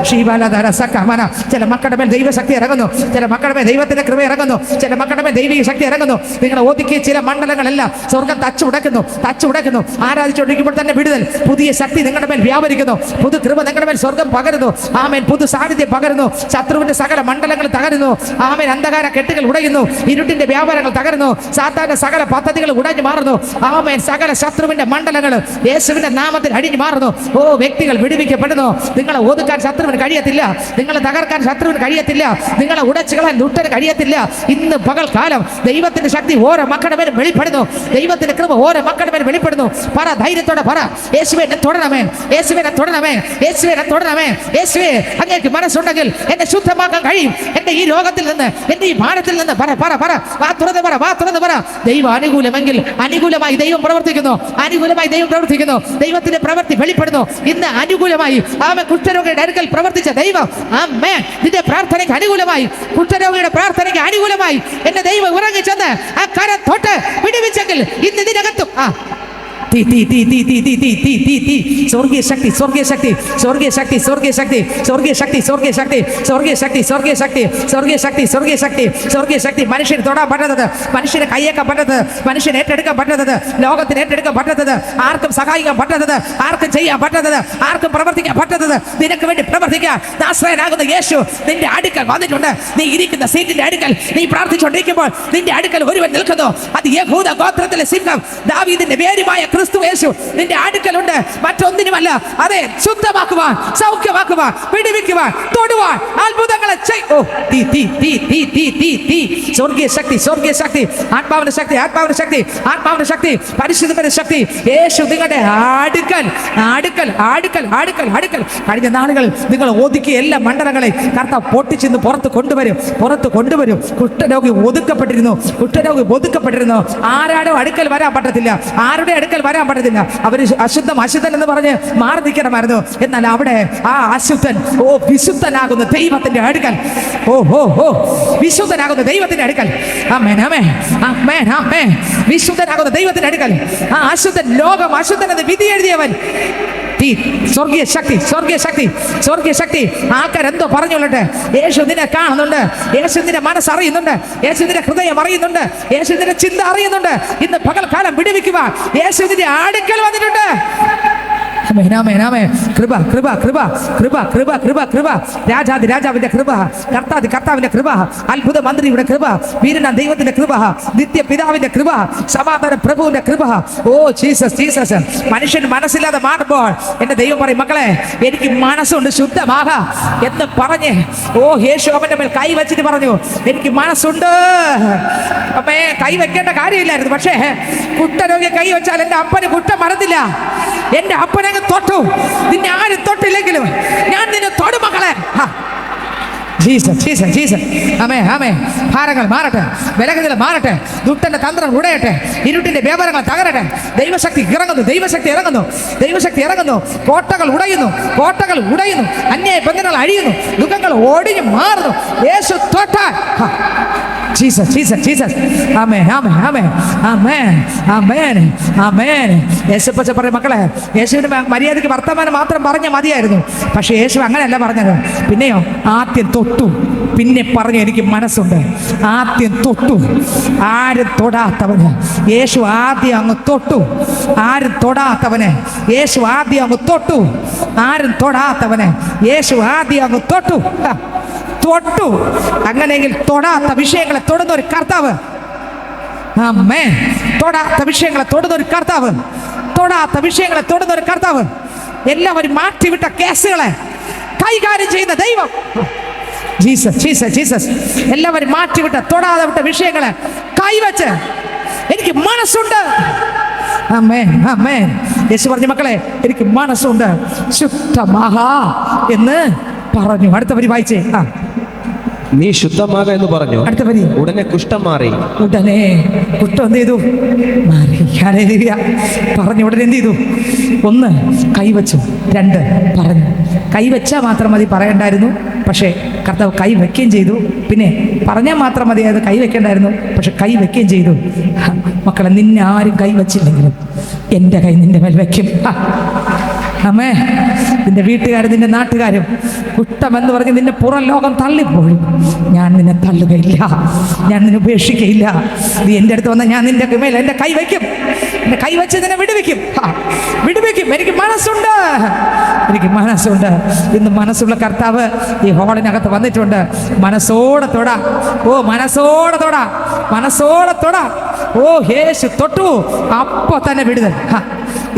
ശ്രീബാലധര സക്കമാന. ചില മക്കളുടെ മേൽ ദൈവശക്തി ഇറങ്ങുന്നു, ചില മക്കളുടെ മേൽ ദൈവത്തിന്റെ കൃപ ഇറങ്ങുന്നു, ചില മക്കളുടെ മേൽ ദൈവിക ശക്തി ഇറങ്ങുന്നു. നിങ്ങൾ ഒതുക്കിയ ചില മണ്ഡലങ്ങളെല്ലാം സ്വർഗം തച്ചുടക്കുന്നു. ആരാധിച്ചുകൊണ്ടിരിക്കുമ്പോൾ തന്നെ വിടുതൽ, പുതിയ ശക്തി നിങ്ങളുടെ മേൽ വ്യാപരിക്കുന്നു, പുതു കൃപ നിങ്ങളുടെ മേൽ സ്വർഗം പകരുന്നു. ആമേൻ. പുതു സാന്നിധ്യം പകരുന്നു. ശത്രുവിന്റെ സകല മണ്ഡലങ്ങൾ തകരുന്നു. ആമേൻ. അന്ധകാര കെട്ടുകൾ ഉടയുന്നു, ഇരുട്ടിന്റെ വ്യാപാരങ്ങൾ തകരുന്നു, സാത്താന്റെ സകല പദ്ധതികൾ ഉടഞ്ഞു മാറുന്നു. ആമേൻ. സകല ശത്രുവിന്റെ മണ്ഡലങ്ങൾ യേശുവിന്റെ നാമത്തിൽ അടിഞ്ഞു മാറുന്നു. ഓ വ്യക്തികൾ വിടുവിക്കപ്പെടുന്നു. നിങ്ങളെ ഒതുക്കാൻ ശത്രുവിന് കഴിയത്തില്ല, നിങ്ങളെ തകർക്കാൻ ശത്രുവിന് കഴിയത്തില്ല, നിങ്ങളെ ഉടച്ചു കളയാൻ ദുഷ്ടന് കഴിയത്തില്ല. ഇന്ന് പകൽക്കാലം ദൈവത്തിന്റെ ശക്തി ഓരോ മക്കളുടെ മേലും വെളിപ്പെടുന്നു, ദൈവത്തിന്റെ കൃപ ഓരോ മക്കളുടെ മേലും വെളിപ്പെടുന്നു. പറ, ധൈര്യത്തോടെ പറ, യേശുവേ തുടരണമേ. യേശുവേ അങ്ങേക്ക് മനസ്സുണ്ടെങ്കിൽ എന്നെ ശുദ്ധമാക്കാൻ കഴിയും. എന്റെ ഈ രോഗത്തിൽ നിന്ന്, എന്റെ ഈ ഭാരത്തിൽ നിന്ന് പറ. വാ തുറന്ന് പറ. ദൈവം അനുകൂലമായി ദൈവം പ്രവർത്തിക്കുന്നു. ദൈവത്തിന്റെ പ്രവൃത്തി വെളിപ്പെടുന്നു. ഇന്ന് അനുകൂലമായി കുഷ്ഠരോഗിയുടെ അടുക്കൽ പ്രവർത്തിച്ച ദൈവം ആമേൻ നിന്റെ പ്രാർത്ഥനയ്ക്ക് അനുകൂലമായി, കുഷ്ഠരോഗിയുടെ പ്രാർത്ഥനയ്ക്ക് അനുകൂലമായി എന്റെ ദൈവം ഇറങ്ങിച്ചെന്ന് ആ കരം തൊട്ട് വിടുവിച്ചെങ്കിൽ ഇന്ന് ഇതിനകത്തും തീ തീ തീ തീ തീ തീ തീ തീ തീ തീ സ്വർഗീയ ശക്തി സ്വർഗീയ ശക്തി സ്വർഗീയ ശക്തി സ്വർഗീയ ശക്തി സ്വർഗീയ ശക്തി സ്വർഗീയ ശക്തി സ്വർഗീയ ശക്തി സ്വർഗീയ ശക്തി സ്വർഗീയ ശക്തി സ്വർഗീയ ശക്തി സ്വർഗീയ ശക്തി മനുഷ്യന് തൊടാൻ പറ്റാത്തത്, മനുഷ്യനെ കയ്യേക്കാൻ പറ്റാത്തത്, മനുഷ്യനെ ഏറ്റെടുക്കാൻ പറ്റാത്തത്, ലോകത്തിന് ഏറ്റെടുക്കാൻ പറ്റാത്തത്, ആർക്കും സഹായിക്കാൻ പറ്റാത്തത്, ആർക്കും ചെയ്യാൻ പറ്റാത്തത്, ആർക്കും പ്രവർത്തിക്കാൻ പറ്റാത്തത്, നിനക്ക് വേണ്ടി പ്രവർത്തിക്കാൻ നാസറേയനാകുന്ന യേശു നിന്റെ അടുക്കൽ വന്നിട്ടുണ്ട്. നീ ഇരിക്കുന്ന സീറ്റിന്റെ അടുക്കൽ നീ പ്രാർത്ഥിച്ചുകൊണ്ടിരിക്കുമ്പോൾ നിന്റെ അടുക്കൽ ഒരുവൻ നിൽക്കുന്നു. അത് യഹൂദ ഗോത്രത്തിലെ സിംഹം ദാവീദിന്റെ പേരുമായ ക്രിസ്തു യേശു നിന്റെ അടുക്കലുണ്ട്. മറ്റൊന്നിനുമല്ല. അതെ, ശുദ്ധമാക്കുവാൻ, സൗഖ്യമാക്കുവാൻ, വിടുവിക്കുവാൻ, തൊടുവാൻ, അത്ഭുതങ്ങളെ സ്വർഗീയ ശക്തി സ്വർഗീയ ശക്തി ആത്മാവിന്റെ ശക്തി ആത്മാവിന്റെ ശക്തി ആത്മാവിന്റെ ശക്തി പരിശുദ്ധമായ ശക്തി യേശു നിങ്ങളുടെ അടുക്കൽ അടുക്കൽ അടുക്കൽ അടുക്കൽ അടുക്കൽ. കഴിഞ്ഞ നാളുകൾ നിങ്ങൾ ഒതുക്കിയ എല്ലാ മണ്ഡലങ്ങളെ കർത്താവ് പൊട്ടിച്ചിന്ന് പുറത്ത് കൊണ്ടുവരും, പുറത്ത് കൊണ്ടുവരും. കുഷ്ഠരോഗി ഒതുക്കപ്പെട്ടിരുന്നു, കുഷ്ഠരോഗി ഒതുക്കപ്പെട്ടിരുന്നു. ആരാടോ അടുക്കൽ വരാൻ പറ്റത്തില്ല, ആരുടെ അടുക്കൽ വരാൻ പറ്റത്തില്ല. അവര് അശുദ്ധം അശുദ്ധൻ എന്ന് പറഞ്ഞ് മാറി നിൽക്കണമായിരുന്നു. എന്നാൽ അവിടെ ആ അശുദ്ധൻ വിശുദ്ധനാകുന്ന ദൈവത്തിന്റെ അടുക്കൽ, വിശുദ്ധനാകുന്ന ദൈവത്തിന്റെ അടുക്കൽ, ആമേൻ ആമേൻ ആമേൻ ആമേൻ, വിശുദ്ധനാകുന്ന ദൈവത്തിന്റെ അടുക്കൽ. ആ അശുദ്ധൻ, ലോകം അശുദ്ധൻ എന്ന് വിധി എഴുതിയവൻ. സ്വർഗീയ ശക്തി സ്വർഗീയ ശക്തി സ്വർഗീയ ശക്തി. ആൾക്കാരെന്തോ പറഞ്ഞുകൊള്ളട്ടെ, യേശു നിന്നെ കാണുന്നുണ്ട്, യേശു നിന്റെ മനസ്സറിയുന്നുണ്ട്, യേശു നിന്റെ ഹൃദയം അറിയുന്നുണ്ട്, യേശു നിന്റെ ചിന്ത അറിയുന്നുണ്ട്. ഇന്ന് പകൽക്കാലം വിടുവിക്കുക, യേശു നിന്റെ അടുക്കൽ വന്നിട്ടുണ്ട്. കൃപ കൃപ കൃപ കൃപ കൃപ കൃപ കൃപ, രാജാതി രാജാവിന്റെ കൃപ, കർത്താതി കർത്താവിന്റെ കൃപ, അത്ഭുത മന്ത്രിയുടെ കൃപ, വീരന ദൈവത്തിന്റെ കൃപ, നിത്യ പിതാവിന്റെ കൃപ, സമാധാന പ്രഭുവിന്റെ കൃപ. Oh Jesus Jesus. മനുഷ്യൻ മനസ്സില്ലാതെ മാറുമ്പോൾ എന്റെ ദൈവം പറയും, മക്കളെ എനിക്ക് മനസ്സുണ്ട്, ശുദ്ധമാകാ എന്ന് പറഞ്ഞ് യേശു അവന്റെ മേൽ കൈ വെച്ചിട്ട് പറഞ്ഞു, എനിക്ക് മനസ്സുണ്ട്. അമ്മേ, കൈ വെക്കേണ്ട കാര്യമില്ലായിരുന്നു. പക്ഷേ കുഷ്ഠരോഗിയെ കൈ വെച്ചാൽ എന്റെ അപ്പന് കുഷ്ഠം മറന്നില്ല. എന്റെ അപ്പനങ്ങ് തൊട്ടു. നിന്നെ ആരും തൊട്ടില്ലെങ്കിലും ഞാൻ നിന്നെ തൊടും മക്കളെ. Jesus Jesus Jesus. ആമേ ആമേ. ഭാരങ്ങൾ മാറട്ടെ, ബലഹീനത മാറട്ടെ, ദുഷ്ടന്റെ തന്ത്രം ഉടയട്ടെ, ഇരുട്ടിന്റെ വ്യാപാരങ്ങൾ തകരട്ടെ. ദൈവശക്തി ഇറങ്ങുന്നു, ദൈവശക്തി ഇറങ്ങുന്നു, ദൈവശക്തി ഇറങ്ങുന്നു. കോട്ടകൾ ഉടയുന്നു, കോട്ടകൾ ഉടയുന്നു, അന്യായ ബന്ധനങ്ങൾ അഴിയുന്നു, ദുഃഖങ്ങൾ ഓടിഞ്ഞു മാറുന്നു. യേശു തൊട്ടാൽ ജീസസ് ജീസസ് ജീസസ്. ആമേൻ ആമേൻ ആമേൻ ആമേൻ ആമേൻ ആമേൻ. യേശുപ്പച്ച പറയും, മക്കളെ യേശുവിന് മര്യാദയ്ക്ക് വർത്തമാനം മാത്രം പറഞ്ഞാൽ മതിയായിരുന്നു. പക്ഷെ യേശു അങ്ങനെയല്ല പറഞ്ഞത്. പിന്നെയോ ആദ്യം തൊട്ടു, പിന്നെ പറഞ്ഞു എനിക്ക് മനസ്സുണ്ട്. ആദ്യം തൊട്ടു, ആരും തൊടാത്തവന് യേശു ആദ്യം അങ്ങ് തൊട്ടു. ആരും തൊടാത്തവന് യേശു ആദ്യം അങ്ങ് തൊട്ടു. ആരും തൊടാത്തവന് യേശു ആദ്യം അങ്ങ് തൊട്ടു. തൊട്ടു. അങ്ങനെയെങ്കിൽ തൊടാത്ത വിഷയങ്ങളെ തൊടുന്ന ഒരു കർത്താവ്. ആമേൻ. തൊടാത്ത വിഷയങ്ങളെ തൊടുന്ന ഒരു കർത്താവ്, തൊടാത്ത വിഷയങ്ങളെ തൊടുന്ന ഒരു കർത്താവ്, എല്ലാവരും മാറ്റിവിട്ട കേസുകളെ കൈകാര്യം ചെയ്യുന്ന ദൈവം. Jesus Jesus Jesus. എല്ലാവരും മാറ്റിവിട്ട തൊടാതെ വിട്ട വിഷയങ്ങളെ കൈവച്ച് എനിക്ക് മനസ്സുണ്ട്. ആമേൻ ആമേൻ. യേശു പറഞ്ഞു, മക്കളെ എനിക്ക് മനസ്സുണ്ട്, ശുദ്ധമാഹാ എന്ന് പറഞ്ഞു. അടുത്ത വരി വായിച്ചേ. നീ ശുദ്ധമാക എന്ന് പറഞ്ഞു. അടുത്ത വരി. ഉടനെ കുഷ്ഠം മാറി. ഉടനെ കുഷ്ഠം എന്ത് ചെയ്തു? മാറി. ഹല്ലേലൂയ. പറഞ്ഞു ഉടനെ എന്ത് ചെയ്തു? ഒന്ന്, കൈവച്ചു. രണ്ട്, പറഞ്ഞു. കൈവച്ചാൽ മാത്രം മതി, പറയണ്ടായിരുന്നു. പക്ഷേ കർത്താവ് കൈ വെക്കുകയും ചെയ്തു. പിന്നെ പറഞ്ഞാൽ മാത്രം മതി, അത് കൈ വെക്കേണ്ടായിരുന്നു. പക്ഷെ കൈ വെക്കുകയും ചെയ്തു. മക്കളെ, നിന്നെ ആരും കൈ വച്ചില്ലെങ്കിലും എൻ്റെ കൈ നിന്റെ മേൽ വെക്കും. അമ്മേ, നിന്റെ വീട്ടുകാരും നിന്റെ നാട്ടുകാരും കുഷ്ഠമെന്ന് പറഞ്ഞ് നിന്നെ പുറം ലോകം തള്ളിപ്പോഴും ഞാൻ നിന്നെ തള്ളുകയില്ല, ഞാൻ നിന്നെ ഉപേക്ഷിക്കയില്ല. നീ എൻ്റെ അടുത്ത് വന്നാൽ ഞാൻ നിന്റെ മേൽ എൻ്റെ കൈ വയ്ക്കും. എൻ്റെ കൈ വെച്ച് നിന്നെ വിടുവിക്കും, വിടുവിക്കും. എനിക്ക് മനസ്സുണ്ട്, എനിക്ക് മനസ്സുണ്ട്. ഇന്ന് മനസ്സുള്ള കർത്താവ് ഈ ഹോളിനകത്ത് വന്നിട്ടുണ്ട്. മനസ്സോടെ തൊടാ, മനസ്സോടെ തൊടാ, മനസ്സോടെ തൊടാ. യേശു തൊട്ടു, അപ്പോൾ തന്നെ വിടുതൽ.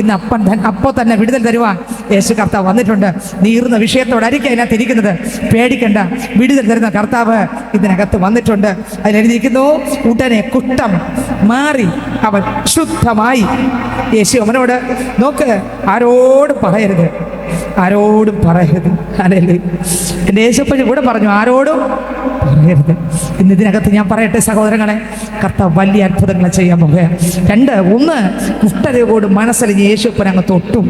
ഇന്ന് അപ്പോൾ തന്നെ വിടുതൽ തരുവാൻ യേശു കർത്താവ് വന്നിട്ടുണ്ട്. നീറുന്ന വിഷയത്തോടായിരിക്കും അതിനകത്ത് ഇരിക്കുന്നത്. പേടിക്കണ്ട, വിടുതൽ തരുന്ന കർത്താവ് ഇതിനകത്ത് വന്നിട്ടുണ്ട്. അതിലെഴുതിയിരിക്കുന്നു, ഉടനെ കുഷ്ഠം മാറി അവൻ ശുദ്ധമായി. യേശു അവനോട്, നോക്ക്, ആരോടും പറയരുത്, ആരോടും പറയരുത്. ഹല്ലേലൂയ. എൻ്റെ യേശുപ്പൻ ഇവിടെ പറഞ്ഞു, ആരോടും പറയരുത്. ഇന്ന് ഇതിനകത്ത് ഞാൻ പറയട്ടെ സഹോദരങ്ങളെ, കർത്താവ് വലിയ അത്ഭുതങ്ങൾ ചെയ്യാൻ പോകുകയാണ്. ഒന്ന്, കുഷ്ഠരോഗോട് മനസ്സറിഞ്ഞ് യേശുപ്പൻ അങ്ങ് തൊട്ടു.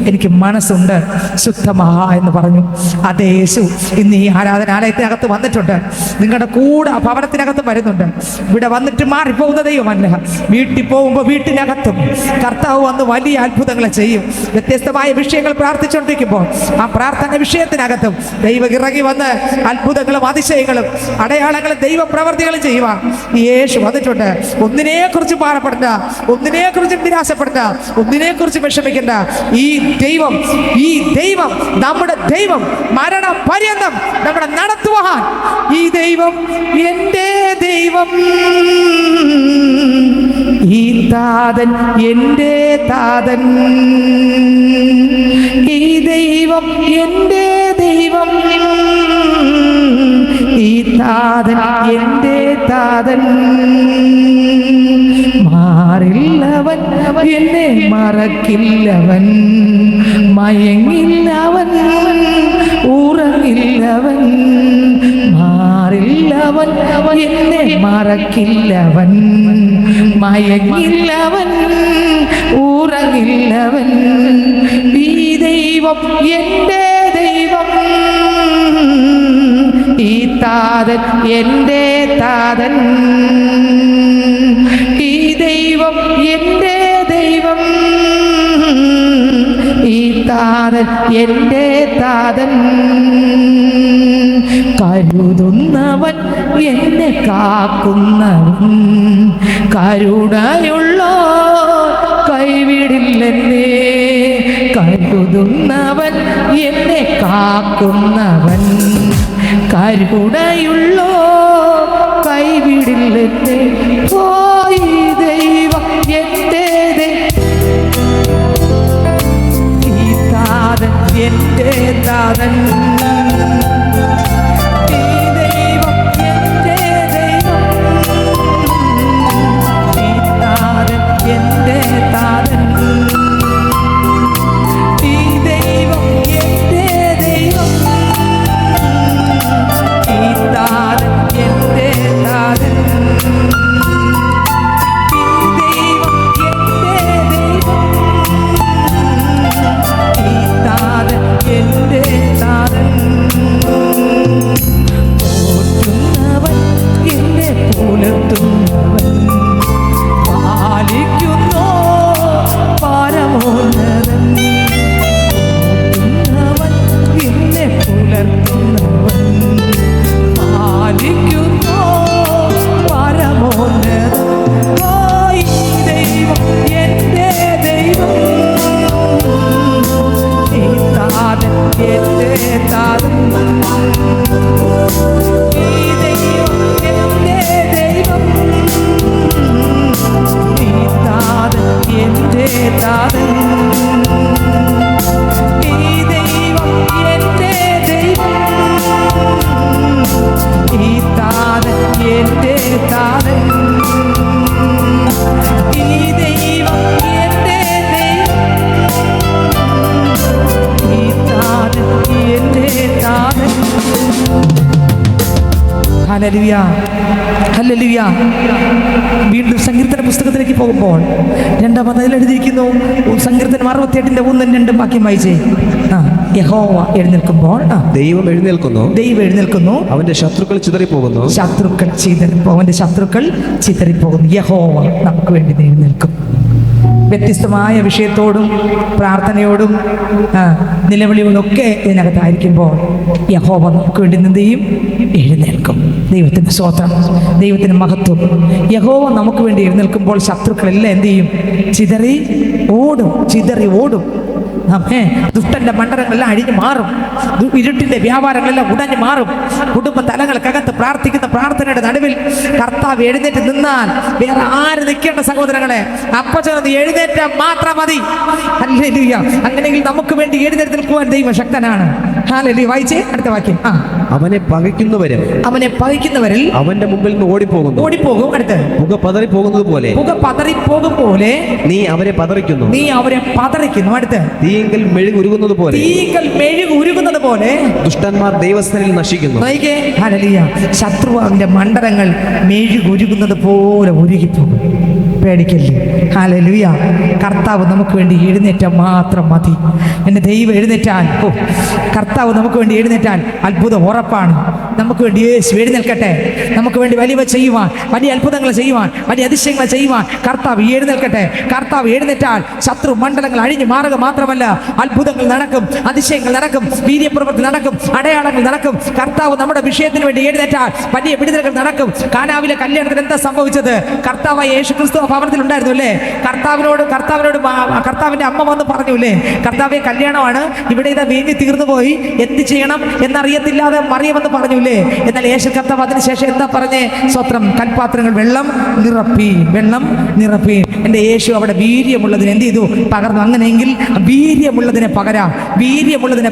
എനിക്ക് മനസ്സുണ്ട്, ശുദ്ധമാ എന്ന് പറഞ്ഞു. അതേ യേശു ഇന്ന് ഈ ആരാധനാലയത്തിനകത്ത് വന്നിട്ടുണ്ട്. നിങ്ങളുടെ കൂടെ ഭവനത്തിനകത്ത് വരുന്നുണ്ട്. ഇവിടെ വന്നിട്ട് മാറിപ്പോകുന്ന ദൈവമല്ല. വീട്ടിൽ പോകുമ്പോൾ വീട്ടിനകത്തും കർത്താവ് വന്ന് വലിയ അത്ഭുതങ്ങൾ ചെയ്യും. വ്യത്യസ്തമായ വിഷയങ്ങൾ പ്രാർത്ഥിച്ചുകൊണ്ടിരിക്കുമ്പോൾ ആ പ്രാർത്ഥന വിഷയത്തിനകത്തും ദൈവം ഇറങ്ങി വന്ന് അത്ഭുതങ്ങളും അതിശയങ്ങളും അടയാളങ്ങളും ദൈവപ്രവർത്തികളും ചെയ്യുവാൻ യേശു വന്നിട്ടുണ്ട്. ഒന്നിനെക്കുറിച്ച് ഭാരപ്പെടേണ്ട, ഒന്നിനെക്കുറിച്ച് നിരാശപ്പെടേണ്ട, ഒന്നിനെക്കുറിച്ച് വിഷമിക്കേണ്ട. ഈ ദൈവം നമ്മുടെ ദൈവം മരണം പര്യന്തം നമ്മുടെ നടത്തുവാൻ ഈ ദൈവം എൻ്റെ ദൈവം, ഈ താതൻ എൻ്റെ താതൻ, ഈ ദൈവം എൻ്റെ ദൈവം, ഈ താതൻ എൻ്റെ താതൻ. മാറില്ലവൻ എന്നെ മറക്കില്ലവൻ, മയങ്ങില്ലവൻ ഉറങ്ങില്ലവൻ. മാറില്ലവൻ എന്നെ മറക്കില്ലവൻ, മയങ്ങില്ലവൻ ഉറങ്ങില്ലവൻ. ഈ ദൈവം എൻ്റെ ദൈവം, ഈ താതൻ എൻ്റെ താതൻ, ഈ ദൈവം എൻ്റെ ദൈവം, ഈ താതൻ എൻ്റെ താതൻ. കരുതുന്നവൻ എന്നെ കാക്കുന്നവൻ, കരുണയുള്ള കൈവിടില്ലെന്നേ. കരുതുന്നവൻ എന്നെ കാക്കുന്നവൻ, കരുണയുള്ള കൈവിടില്ലെന്നേ. പോയി ദൈവം എൻ്റെ താതൻ എൻ്റെ താതൻ, ഈ ദൈവം എൻ്റെ ദൈവം, ഈ താതൻ എൻ്റെ താതൻ, ഈ ദൈവം എൻ്റെ ദൈവം, ഈ താതൻ എൻ്റെ താതൻ, ഈ ദൈവം എൻ്റെ ദൈവം, ഈ താതൻ എൻ്റെ താതൻ. പോറ്റുന്നവൻ എന്നെ പുലർത്തുന്നവൻ, പാലിക്കുന്നോ പരമോന്നതൻ. പോറ്റുന്നവൻ എന്നെ പുലർത്തുന്നവൻ, പാലിക്കുന്നോ പരമോന്നതൻ. ഈ ദൈവം എൻ്റെ ദൈവം, ഈ താതൻ എൻ്റെ താതൻ, ഈ ദൈവം എൻ്റെ ദൈവം, ഈ താതൻ എൻ്റെ താതൻ, ഈ ദൈവം എൻ്റെ ദൈവം, ഈ താതൻ എൻ്റെ താതൻ, ഈ ദൈവം എൻ്റെ ദൈവം, ഈ താതൻ എൻ്റെ താതൻ. Hallelujah, hallelujah. വീണ്ടും സങ്കീർത്തന പുസ്തകത്തിലേക്ക് പോകുമ്പോൾ 2-ാം അധ്യായത്തിൽ എഴുതിയിരിക്കുന്നു. സങ്കീർത്തനം 68-ന്റെ 1-2 വാക്യം വായിച്ചേ. യഹോവ എഴുന്നേൽക്കുമ്പോൾ ദൈവം എഴുന്നേൽക്കുന്നു, ദൈവം എഴുന്നേൽക്കുന്നു, അവന്റെ ശത്രുക്കൾ ചിതറിപ്പോകുന്നു, അവന്റെ ശത്രുക്കൾ ചിതറിപ്പോകുന്നു. യഹോവ നമുക്ക് വേണ്ടി എഴുന്നേൽക്കും. വ്യത്യസ്തമായ വിഷയത്തോടും പ്രാർത്ഥനയോടും നിലവിളിയോടും ഒക്കെ ഇതിനകത്തായിരിക്കുമ്പോൾ യഹോവ നമുക്ക് വേണ്ടി എന്ത് ചെയ്യും? എഴുന്നേൽക്കും. ദൈവത്തിൻ്റെ സ്തോത്രം, ദൈവത്തിൻ്റെ മഹത്വം. യഹോവ നമുക്ക് വേണ്ടി എഴുന്നേൽക്കുമ്പോൾ ശത്രുക്കളെല്ലാം എന്ത് ചെയ്യും? ചിതറി ഓടും. ദുഷ്ടന്റെ മണ്ഡലങ്ങളെല്ലാം അഴിഞ്ഞു മാറും. ഇരുട്ടിന്റെ വ്യാപാരങ്ങളെല്ലാം ഉടഞ്ഞു മാറും. കുടുംബ തലങ്ങൾക്കകത്ത് പ്രാർത്ഥിക്കുന്ന പ്രാർത്ഥനയുടെ നടുവിൽ കർത്താവ് എഴുന്നേറ്റ് നിന്നാൽ വേറെ ആര് നിൽക്കേണ്ട സഹോദരങ്ങളെ? അപ്പച്ചനൊന്ന് എഴുന്നേറ്റാൽ മാത്രം മതി. ഹല്ലേലൂയ. അങ്ങനെയെങ്കിൽ നമുക്ക് വേണ്ടി എഴുന്നേറ്റ് നിൽക്കുവാൻ ദൈവം ശക്തനാണ്. ഹല്ലേലൂയ. വായിച്ചേ അടുത്ത വാക്യം. അവനെ പകയ്ക്കുന്നവരും അവനെ പകയ്ക്കുന്നവരിൽ അവന്റെ മുമ്പിൽ നിന്ന് ഓടിപ്പോകുന്നു. ഓടിപ്പോകും. അടുത്ത് പുക പതറിപ്പോകുന്നത് പോലെ പുക പതറിപ്പോകും പോലെ നീ അവരെ പതറിക്കുന്നു. നീ അവരെ പതറിക്കുന്നു. അടുത്ത് തീയെങ്കിൽ മെഴുകുരുകുന്നത് പോലെ തീകൾ മെഴുകുരുകുന്നത് പോലെ ദുഷ്ടന്മാർ ദൈവസ്ഥനിൽ നശിക്കുന്നു. നോക്കിക്കേ, ഹല്ലേലൂയ. ശത്രുവിന്റെ മണ്ഡലങ്ങൾ മെഴുകുരുകുന്നത് പോലെ ഉരുകിപ്പോകും. പേടിക്കല്ലേ. ഹല്ലേലൂയ. കർത്താവ് നമുക്ക് വേണ്ടി എഴുന്നേറ്റാൽ മാത്രം മതി. എൻ്റെ ദൈവം എഴുന്നേറ്റാൽ, കർത്താവ് നമുക്ക് വേണ്ടി എഴുന്നേറ്റാൽ അത്ഭുതം ഉറപ്പാണ്. നമുക്ക് വേണ്ടി യേശു എഴുന്നേൽക്കട്ടെ. നമുക്ക് വേണ്ടി വലിയ ചെയ്യുവാൻ, വലിയ അത്ഭുതങ്ങൾ ചെയ്യുവാൻ, വലിയ അതിശയങ്ങൾ ചെയ്യുവാൻ കർത്താവ് എഴുന്നേൽക്കട്ടെ. കർത്താവ് എഴുന്നേറ്റാൽ ശത്രു മണ്ഡലങ്ങൾ അഴിഞ്ഞു മാറുക മാത്രമല്ല, അത്ഭുതങ്ങൾ നടക്കും, അതിശയങ്ങൾ നടക്കും, വീര്യപ്രവൃത്തി നടക്കും, അടയാളങ്ങൾ നടക്കും. കർത്താവ് നമ്മുടെ വിഷയത്തിന് വേണ്ടി എഴുന്നേറ്റാൽ വലിയ വിടുതലുകൾ നടക്കും. കാനാവിലെ കല്യാണത്തിന് എന്താ സംഭവിച്ചത്? കർത്താവായ യേശു ക്രിസ്തു ഭവനത്തിൽ ഉണ്ടായിരുന്നു അല്ലേ? കർത്താവിനോട് കർത്താവിന്റെ അമ്മ വന്ന് പറഞ്ഞു അല്ലേ, കർത്താവെ കല്യാണമാണ്, ഇവിടെ ഇതാ വീങ്ങി തീർന്നു പോയി, എന്ത് ചെയ്യണം എന്നറിയത്തില്ലാതെ മറിയമെന്ന് പറഞ്ഞില്ലേ? എന്നാൽ യേശു കർത്താവ് അതിനുശേഷം എന്താ പറഞ്ഞേ? സ്വത്രം കൽപാത്രങ്ങൾ വെള്ളം നിറപ്പി. എൻ്റെ യേശു അവിടെ വീര്യമുള്ളതിന് എന്ത് ചെയ്തു? പകർന്നു. അങ്ങനെയെങ്കിൽ വീര്യമുള്ളതിനെ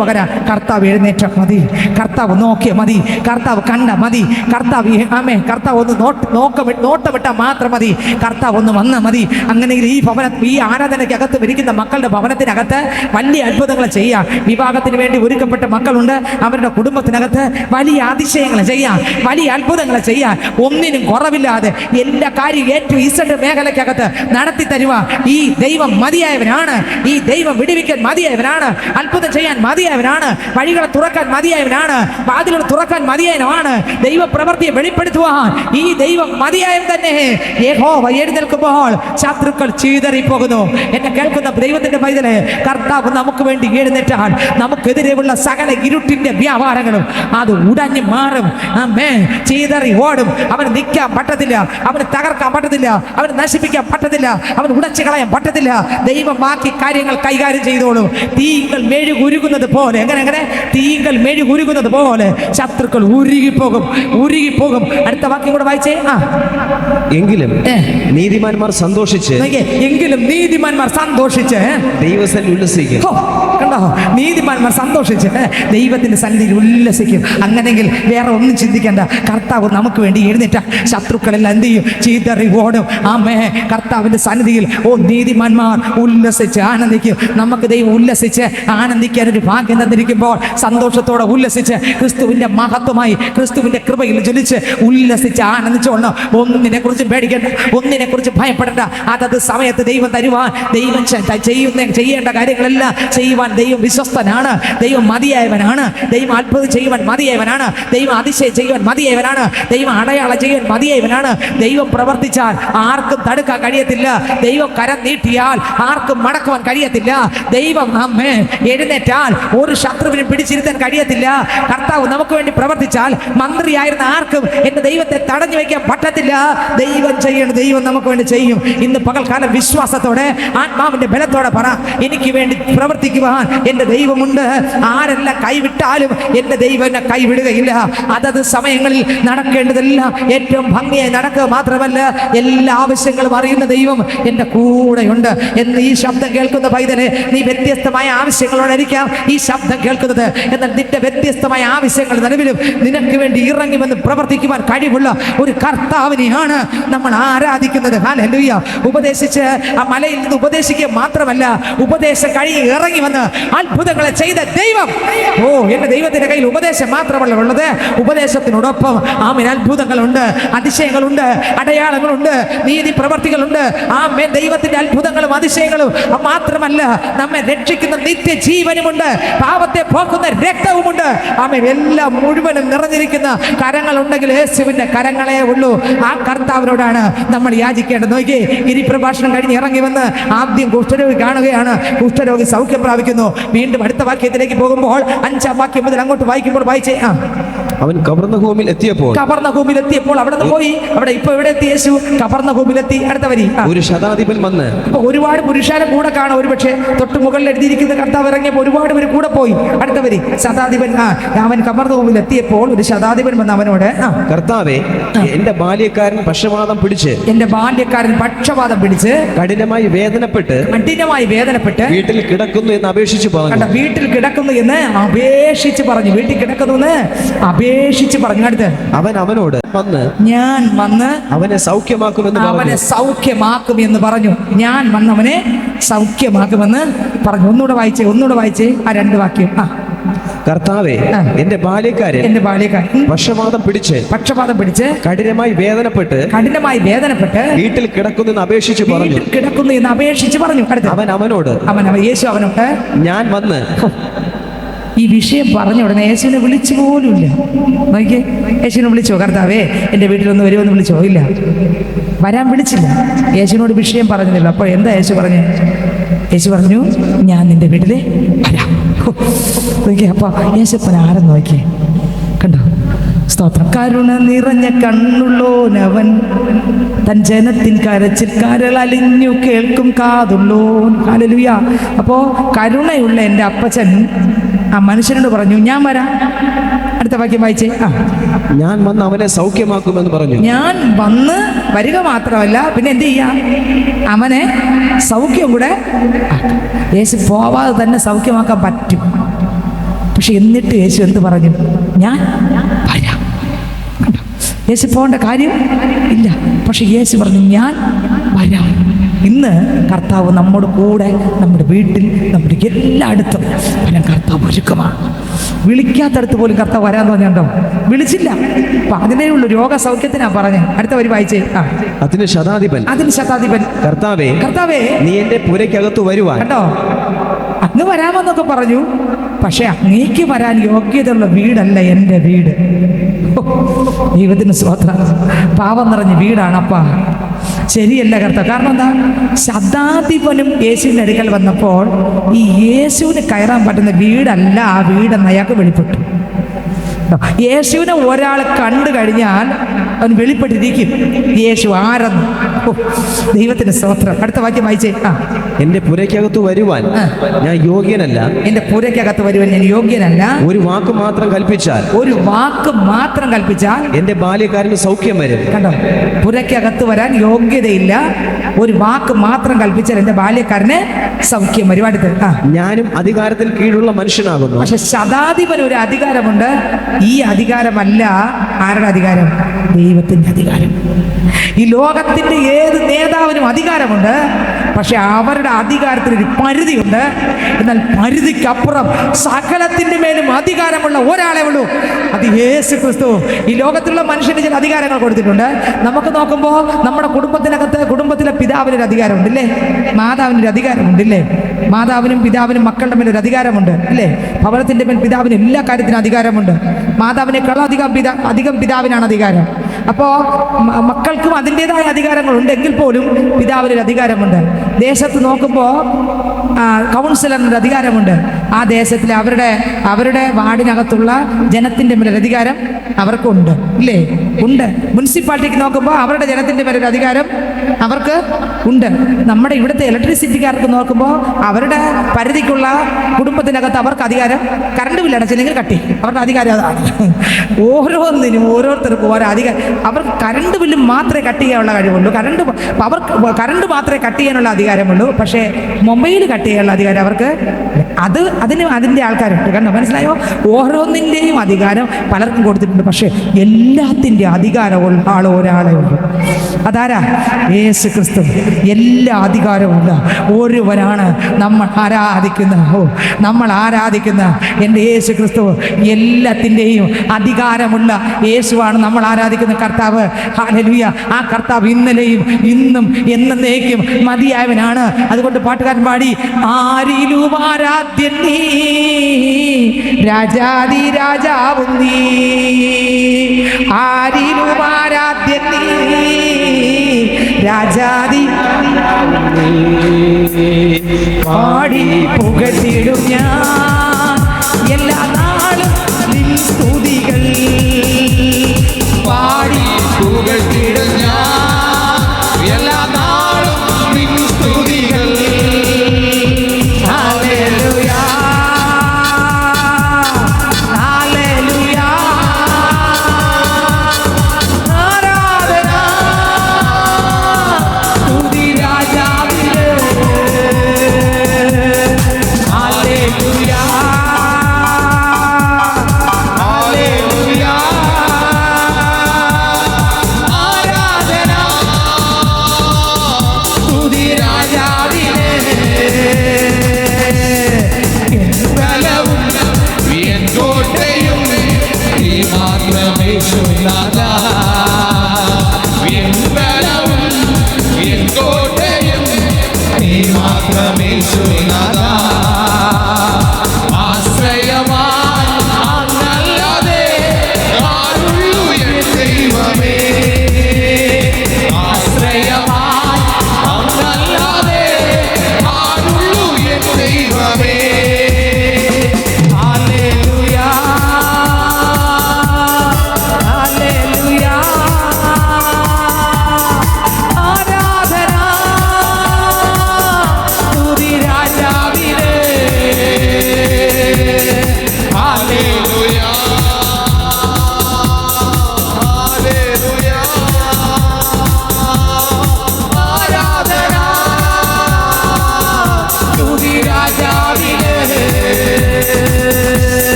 പകരാൻ കർത്താവ് എഴുന്നേറ്റ മതി, കർത്താവ് നോക്കിയ മതി, കർത്താവ് കണ്ട മതി, കർത്താവ് ഒന്ന് നോട്ടമിട്ടാൽ മാത്രം മതി, കർത്താവ് ഒന്ന് വന്ന മതി. അങ്ങനെയെങ്കിൽ ഈ ആരാധനയ്ക്കകത്ത് ഇരിക്കുന്ന മക്കളുടെ ഭവനത്തിനകത്ത് വലിയ അത്ഭുതങ്ങൾ ചെയ്യാം. വിവാഹത്തിന് വേണ്ടി ഒരുക്കപ്പെട്ട മക്കളുണ്ട്, അവരുടെ കുടുംബത്തിനകത്ത് വലിയ അതിശയങ്ങൾ ചെയ്യാം, വലിയ അത്ഭുതങ്ങൾ ചെയ്യാം. ഒന്നിനും കുറവില്ലാതെ എല്ലാ കാര്യം ഏറ്റവും ഇസഡ് മേഖലയ്ക്കകത്ത് നടത്തി തരുക ഈ ദൈവം മതിയായവനാണ്. ഈ ദൈവം വിടുവിക്കാൻ മതിയായവനാണ്, അത്ഭുതം ചെയ്യാൻ മതിയായവനാണ്, വഴികളെ തുറക്കാൻ മതിയായവനാണ്, വാതിലുകൾ തുറക്കാൻ മതിയായവനാണ്, ദൈവ പ്രവൃത്തിയെ വെളിപ്പെടുത്തുവാൻ ഈ ദൈവം മതിയായവൻ തന്നെ. യഹോവ എഴുന്നേൽക്കുമ്പോൾ ശത്രുക്കൾ ചിതറിപ്പോകുന്നു. എന്നെ കേൾക്കുന്ന ദൈവത്തിന്റെ പൈതലേ, കർത്താവ് നമുക്ക് വേണ്ടി എഴുന്നേറ്റാൽ നമുക്കെതിരെയുള്ള സകല ഇരുട്ടിന്റെ വ്യാപാരങ്ങളും അത് ഉടഞ്ഞു മാറും. ചിതറി ഓടും. അവന് നിൽക്കാൻ പറ്റത്തില്ല, അവന് തകർക്കാൻ പറ്റത്തില്ല, അവന് നശിപ്പിക്കാൻ പറ്റത്തില്ല, അവന് ഉടച്ചു കളയാൻ പറ്റത്തില്ല. ദൈവം ബാക്കി കാര്യങ്ങൾ കൈകാര്യം ചെയ്തോളും. തീകൾ മെഴുകുരുകുന്നത് പോലെ, എങ്ങനെ തീകൾ മെഴുകുരുകുന്നത് പോലെ ശത്രുക്കൾ ഉരുകിപ്പോകും. അടുത്ത വാക്യം കൂടെ വായിച്ചേ. എങ്കിലും നീതിമാന്മാർ സന്തോഷിച്ച് ദൈവസന്നിധിയിൽ ഉല്ലസിക്കും. കണ്ടോ, നീതിമാന്മാർ സന്തോഷിച്ച് ദൈവത്തിന്റെ സന്നിധിയിൽ ഉല്ലസിക്കും. അങ്ങനെങ്കിൽ വേറെ ഒന്നും ചിന്തിക്കേണ്ട. കർത്താവ് നമുക്ക് വേണ്ടി എഴുന്നേറ്റ ശത്രുക്കളെല്ലാം എന്ത് ചെയ്യും? ചീതറി ഓടും. കർത്താവിന്റെ സന്നിധിയിൽ നീതിമാന്മാർ ഉല്ലസിച്ച് ആനന്ദിക്കും. നമുക്ക് ദൈവം ഉല്ലസിച്ച് ആനന്ദിക്കാൻ ഒരു ഭാഗ്യം തന്നിരിക്കുമ്പോൾ സന്തോഷത്തോടെ ഉല്ലസിച്ച് ക്രിസ്തുവിന്റെ മഹത്വമായി ക്രിസ്തുവിന്റെ കൃപയിൽ ജ്വലിച്ച് ഉല്ലസിച്ച് ആനന്ദിച്ചോളണം. ഒന്നിനെ കുറിച്ച് പേടിക്കേണ്ട, ഒന്നിനെ കുറിച്ച് ഭയപ്പെടേണ്ട. അതത് സമയത്ത് ദൈവം തരുവാൻ, ദൈവം ചെയ്യേണ്ട കാര്യങ്ങളെല്ലാം ചെയ്യുവാൻ ദൈവം വിശ്വസ്തനാണ്, ദൈവം മതിയായവനാണ്, ദൈവം അത്ഭുതം ചെയ്യുവാൻ മതിയായവനാണ്, ദൈവം അതിശയം ചെയ്യുവാൻ മതിയായവനാണ്, ദൈവം അടയാളം ചെയ്യാൻ മതിയായവനാണ്. ദൈവം പ്രവർത്തിച്ചാൽ ആർക്കും തടുക്കാൻ കഴിയത്തില്ല. ദൈവം കരം നീട്ടിയാൽ ആർക്കും മടക്കുവാൻ കഴിയത്തില്ല. ദൈവം എഴുന്നേറ്റാൽ ഒരു ശത്രുവിനും പിടിച്ചിരുത്താൻ കഴിയത്തില്ല. കർത്താവ് നമുക്ക് വേണ്ടി പ്രവർത്തിച്ചാൽ മന്ത്രിയായിരുന്ന ആർക്കും എന്റെ ദൈവത്തെ തടഞ്ഞു വയ്ക്കാൻ പറ്റത്തില്ല. ദൈവം ചെയ്യണം, ദൈവം നമുക്ക് വേണ്ടി ചെയ്യും. ഇന്ന് പകൽക്കാലം വിശ്വാസത്തോടെ ആത്മാവിന്റെ ബലത്തോടെ പറ, എനിക്ക് വേണ്ടി പ്രവർത്തിക്കുവാൻ എൻ്റെ ദൈവമുണ്ട്. ആരെല്ലാം കൈവിട്ടാലും എൻ്റെ ദൈവം എന്നെ കൈവിടുകയില്ല. അതത് സമയങ്ങളിൽ നടക്കേണ്ടതെല്ലാം ഏറ്റവും ഭംഗിയായി നടക്കുക മാത്രമല്ല, എല്ലാ ആവശ്യങ്ങളും അറിയുന്ന ദൈവം എൻ്റെ കൂടെയുണ്ട് എന്ന് ഈ ശബ്ദം കേൾക്കുന്ന പൈതലെ, നീ വ്യത്യസ്തമായ ആവശ്യങ്ങളോടായിരിക്കാം ഈ ശബ്ദം കേൾക്കുന്നത്. എന്നാൽ നിന്റെ വ്യത്യസ്തമായ ആവശ്യങ്ങൾ നിലവിലും നിനക്ക് വേണ്ടി ഇറങ്ങി വന്ന് പ്രവർത്തിക്കുവാൻ കഴിവുള്ള ഒരു കർത്താവിനെയാണ് നമ്മൾ ആരാധിക്കുന്നത്. ഹല്ലേലൂയ. ഉപദേശിച്ച് ആ മലയിൽ നിന്ന് ഉപദേശിക്കുക മാത്രമല്ല, ഉപദേശം കഴിഞ്ഞ് ഇറങ്ങി വന്ന് അത്ഭുതങ്ങളെ ചെയ്ത ദൈവം. എന്റെ ദൈവത്തിന്റെ കയ്യിൽ ഉപദേശം മാത്രമല്ല ഉള്ളത്, ഉപദേശത്തിനോടൊപ്പം അത്ഭുതങ്ങളുണ്ട്, അതിശയങ്ങളുണ്ട്, അടയാളങ്ങളുണ്ട്, നീതി പ്രവർത്തികളുണ്ട്. ദൈവത്തിന്റെ അത്ഭുതങ്ങളും അതിശയങ്ങളും മാത്രമല്ല, നമ്മെ രക്ഷിക്കുന്ന നിത്യജീവനുമുണ്ട്, പാപത്തെ പോക്കുന്ന രക്തവുമുണ്ട്. എല്ലാം മുഴുവനും നിറഞ്ഞിരിക്കുന്ന കരങ്ങളുണ്ടെങ്കിൽ യേശുവിന്റെ കരങ്ങളെ ഉള്ളൂ. ആ കർത്താവിനോടാണ് നമ്മൾ യാചിക്കേണ്ടത്. നോക്കി, ഗിരിപ്രഭാഷണം കഴിഞ്ഞ് ഇറങ്ങി വന്ന് ആദ്യം കുഷ്ഠരോഗി കാണുകയാണ്. കുഷ്ഠരോഗി സൗഖ്യം പ്രാപിക്കുന്നു. വീണ്ടും അടുത്ത വാക്യത്തിലേക്ക് പോകുമ്പോൾ 5-ാം വാക്യം മുതൽ അങ്ങോട്ട് വായിക്കുമ്പോൾ വായിച്ചേ. അവൻ കബർന്നഹൂമിൽ എത്തിയപ്പോൾ അവിടെ നിന്ന് പോയി അവിടെ ഇപ്പൊ എവിടെ എത്തി യേശു? കബർന്നഹൂമിലെത്തി. അടുത്ത വരി. ഒരു ശതാധിപൻ വന്ന്. അപ്പൊ ഒരുപാട് പുരുഷാരെ കൂടെ കാണും. ഒരുപക്ഷെ തൊട്ട് മുകളിൽ എഴുതിയിരിക്കുന്ന കർത്താവ് ഇറങ്ങിയപ്പോൾ ഒരുപാട് പേര് കൂടെ പോയി. അടുത്ത വരി. ശതാധിപൻ അവൻ കബർന്നഹൂമിൽ എത്തിയപ്പോൾ ഒരു ശതാധിപൻ വന്ന് അവനോട്, കർത്താവേ, എന്റെ ബാല്യക്കാരൻ പക്ഷപാതം പിടിച്ച് കഠിനമായി വേദനപ്പെട്ട് വീട്ടിൽ കിടക്കുന്നു എന്ന് അപേക്ഷിച്ച് പറഞ്ഞു. വീട്ടിൽ കിടക്കുന്നു എന്ന് അപേക്ഷിച്ച് പറഞ്ഞു. അടുത്ത് അവൻ അവനോട് വന്ന് ഞാൻ വന്ന് അവനെ സൗഖ്യമാക്കുമെന്ന് പറഞ്ഞു. ഞാൻ വന്ന് അവനെ സൗഖ്യമാക്കുമെന്ന് പറഞ്ഞു. ഒന്നുകൂടെ വായിച്ചേ ആ രണ്ട് വാക്യം. കർത്താവേ, എന്റെ ബാല്യക്കാരൻ പക്ഷപാതം പിടിച്ച് കഠിനമായി വേദനപ്പെട്ട് വീട്ടിൽ കിടക്കുന്നു എന്ന് അപേക്ഷിച്ച് പറഞ്ഞു. അവൻ അവനോട് യേശു അവനോട് ഞാൻ വന്ന്. ഈ വിഷയം പറഞ്ഞ ഉടനെ യേശുവിനെ വിളിച്ചു പോലുമില്ല. നോക്കിയേ, യേശുവിനെ വിളിച്ചോ? കർത്താവേ, എൻ്റെ വീട്ടിലൊന്ന് വരുമെന്ന് വിളിച്ചോ? ഇല്ല, വരാൻ വിളിച്ചില്ല. യേശുവിനോട് വിഷയം പറഞ്ഞില്ല. അപ്പോൾ എന്താ യേശു പറഞ്ഞു? യേശു പറഞ്ഞു, ഞാൻ നിന്റെ വീട്ടിൽ വരാം. നോക്കിയേ, അപ്പൊ യേശപ്പൻ ആരെന്ന് നോക്കിയേ, കണ്ടോ? സ്തോത്രം. കരുണ നിറഞ്ഞ കണ്ണുള്ളോനവൻ, തൻ ജനത്തിൻ കരച്ചിൽ കരളലിഞ്ഞു കേൾക്കും കാതുള്ളോൻ. ഹല്ലേലൂയ. അപ്പോ കരുണയുള്ള എൻ്റെ അപ്പച്ചൻ ആ മനുഷ്യനോട് പറഞ്ഞു, ഞാൻ വരാം. അടുത്ത വാക്യം വായിച്ചേ. ഞാൻ വന്ന് അവനെ സൗഖ്യമാക്കുമെന്ന് പറഞ്ഞു. ഞാൻ വന്ന് വരിക മാത്രമല്ല, പിന്നെ എന്ത് ചെയ്യാം? അവനെ സൗഖ്യം കൂടെ. യേശു പോവാതെ തന്നെ സൗഖ്യമാക്കാൻ പറ്റും. പക്ഷെ എന്നിട്ട് യേശു എന്ത് പറഞ്ഞു? ഞാൻ വരാം. യേശു പോകേണ്ട കാര്യം ഇല്ല, പക്ഷെ യേശു പറഞ്ഞു ഞാൻ വരാം. ഇന്ന് കർത്താവ് നമ്മുടെ കൂടെ, നമ്മുടെ വീട്ടിൽ, നമ്മുടെ എല്ലായിടത്തും വരാൻ കർത്താവ് ഒരുക്കമാണ്. വിളിക്കാത്തടത്ത് പോലും കർത്താവ് വരാൻ തോന്നിയുണ്ടോ? വിളിച്ചില്ല. അപ്പൊ അതിനെയുള്ള രോഗസൗഖ്യത്തിനാ പറഞ്ഞത്. അടുത്ത വരി വായിച്ചേ. അതിന് ശതാധിപൻ കർത്താവേ, നീ എന്റെ പുരയ്ക്കകത്ത് വരുവാൻ. കണ്ടോ, അങ്ങ് വരാമെന്നൊക്കെ പറഞ്ഞു. പക്ഷെ അങ്ങേക്ക് വരാൻ യോഗ്യതയുള്ള വീടല്ല എൻ്റെ വീട്. ദൈവത്തിന് സ്തോത്രം. പാപം നിറഞ്ഞ വീടാണപ്പാ. ശരിയല്ല കർത്താവ്. കാരണം എന്താ? ശതാധിപനും യേശുവിൻ്റെ അടുക്കൽ വന്നപ്പോൾ ഈ യേശുവിന് കയറാൻ പറ്റുന്ന വീടല്ല ആ വീടെന്ന് അയാൾക്ക് വെളിപ്പെട്ടു. യേശുവിനെ ഒരാൾ കണ്ടു കഴിഞ്ഞാൽ അവൻ വെളിപ്പെട്ടിരിക്കും യേശു ആരെന്ന്. ദൈവത്തിന്റെ സ്തോത്രം. അടുത്ത വാക്യം വായിച്ചേ. എന്റെ പുരയ്ക്കകത്ത് വരുവാൻ ഞാൻ യോഗ്യനല്ല. ഞാൻ യോഗ്യനല്ല. ഒരു വാക്ക് മാത്രം കൽപ്പിച്ചാൽ എന്റെ ബാല്യക്കാരന് സൗഖ്യം വരും. കണ്ടോ, പുരയ്ക്കകത്ത് വരാൻ യോഗ്യതയില്ല. ഒരു വാക്ക് മാത്രം കൽപ്പിച്ചാൽ എന്റെ ബാല്യക്കാരന് സൗഖ്യം വരും. അടുത്ത് ഞാനും അധികാരത്തിൽ കീഴുള്ള മനുഷ്യനാകുന്നു. പക്ഷെ ശതാധിപന് ഒരു അധികാരമുണ്ട്. ഈ അധികാരമല്ല ആരുടെ അധികാരം? ദൈവത്തിന്റെ അധികാരം. ഈ ലോകത്തിന്റെ ഏത് നേതാവിനും അധികാരമുണ്ട്. പക്ഷെ അവരുടെ അധികാരത്തിനൊരു പരിധിയുണ്ട്. എന്നാൽ പരിധിക്കപ്പുറം സകലത്തിന്റെ മേലും അധികാരമുള്ള ഒരാളെ ഉള്ളൂ, അത് യേശു ക്രിസ്തു. ഈ ലോകത്തിലുള്ള മനുഷ്യന് ചില അധികാരങ്ങൾ കൊടുത്തിട്ടുണ്ട്. നമുക്ക് നോക്കുമ്പോൾ നമ്മുടെ കുടുംബത്തിലെ പിതാവിനൊരു അധികാരമുണ്ട് ഇല്ലേ? മാതാവിനൊരു അധികാരമുണ്ട്. മാതാവിനും പിതാവിനും മക്കളുടെ മേലൊരു അധികാരമുണ്ട് ഇല്ലേ? ഭവനത്തിന്റെ മേൽ പിതാവിന് എല്ലാ കാര്യത്തിനും അധികാരമുണ്ട്. മാതാവിനേക്കാൾ അധികം പിതാവിനാണ് അധികാരം. അപ്പോൾ മക്കൾക്കും അതിൻ്റെതായ അധികാരങ്ങളുണ്ട്. എങ്കിൽ പോലും പിതാവിനൊരു അധികാരമുണ്ട്. ദേശത്ത് നോക്കുമ്പോൾ കൗൺസിലറിനൊരു അധികാരമുണ്ട്. ആ ദേശത്തിലെ അവരുടെ വാർഡിനകത്തുള്ള ജനത്തിൻ്റെ മേലൊരു അധികാരം അവർക്കുണ്ട് ഇല്ലേ? ഉണ്ട്. മുനിസിപ്പാലിറ്റിക്ക് നോക്കുമ്പോൾ അവരുടെ ജനത്തിൻ്റെ മേലൊരു അധികാരം അവർക്ക് ഉണ്ട്. നമ്മുടെ ഇവിടുത്തെ ഇലക്ട്രിസിറ്റിക്കാർക്ക് നോക്കുമ്പോൾ അവരുടെ പരിധിക്കുള്ള കുടുംബത്തിനകത്ത് അവർക്ക് അധികാരം. കറണ്ട് ബില്ല് അടച്ചില്ലെങ്കിൽ കട്ടി, അവരുടെ അധികാരം അതാണ്. ഓരോന്നിനും ഓരോരുത്തർക്കും ഓരോ അധികാരം. അവർക്ക് കറണ്ട് ബില്ല് മാത്രമേ കട്ട് ചെയ്യാനുള്ള കഴിവുള്ളൂ. കറണ്ട് മാത്രമേ കട്ട് ചെയ്യാനുള്ള അധികാരമുള്ളൂ. പക്ഷേ മൊബൈൽ കട്ട് ചെയ്യാനുള്ള അധികാരം അവർക്ക് അതിൻ്റെ ആൾക്കാരുണ്ട്. കണ്ടോ, മനസ്സിലായോ? ഓരോന്നിൻ്റെയും അധികാരം പലർക്കും കൊടുത്തിട്ടുണ്ട്. പക്ഷേ എല്ലാത്തിൻ്റെ അധികാരമുള്ള ആൾ ഒരാളെ ഉള്ളൂ. അതാരാ? യേശു ക്രിസ്തു. എല്ലാ അധികാരമുള്ള ഒരുവനാണ് നമ്മൾ ആരാധിക്കുന്ന എൻ്റെ യേശു ക്രിസ്തു. എല്ലാത്തിൻ്റെയും അധികാരമുള്ള യേശുവാണ് നമ്മൾ ആരാധിക്കുന്ന കർത്താവ്. ഹല്ലേലൂയ. ആ കർത്താവ് ഇന്നലെയും ഇന്നും എന്നേക്കും മതിയായവനാണ്. അതുകൊണ്ട് പാട്ടുകാരൻ പാടി, ആരിലും ആരാധ്യൻ നീ, രാജാതി രാജാവും നീ, ആരിലും ആരാധ്യൻ നീ, രാജാതി പാടി പുകഴ്ത്തിടും ഞാൻ എല്ലാ നാളും നിൻ സ്തുതികൾ.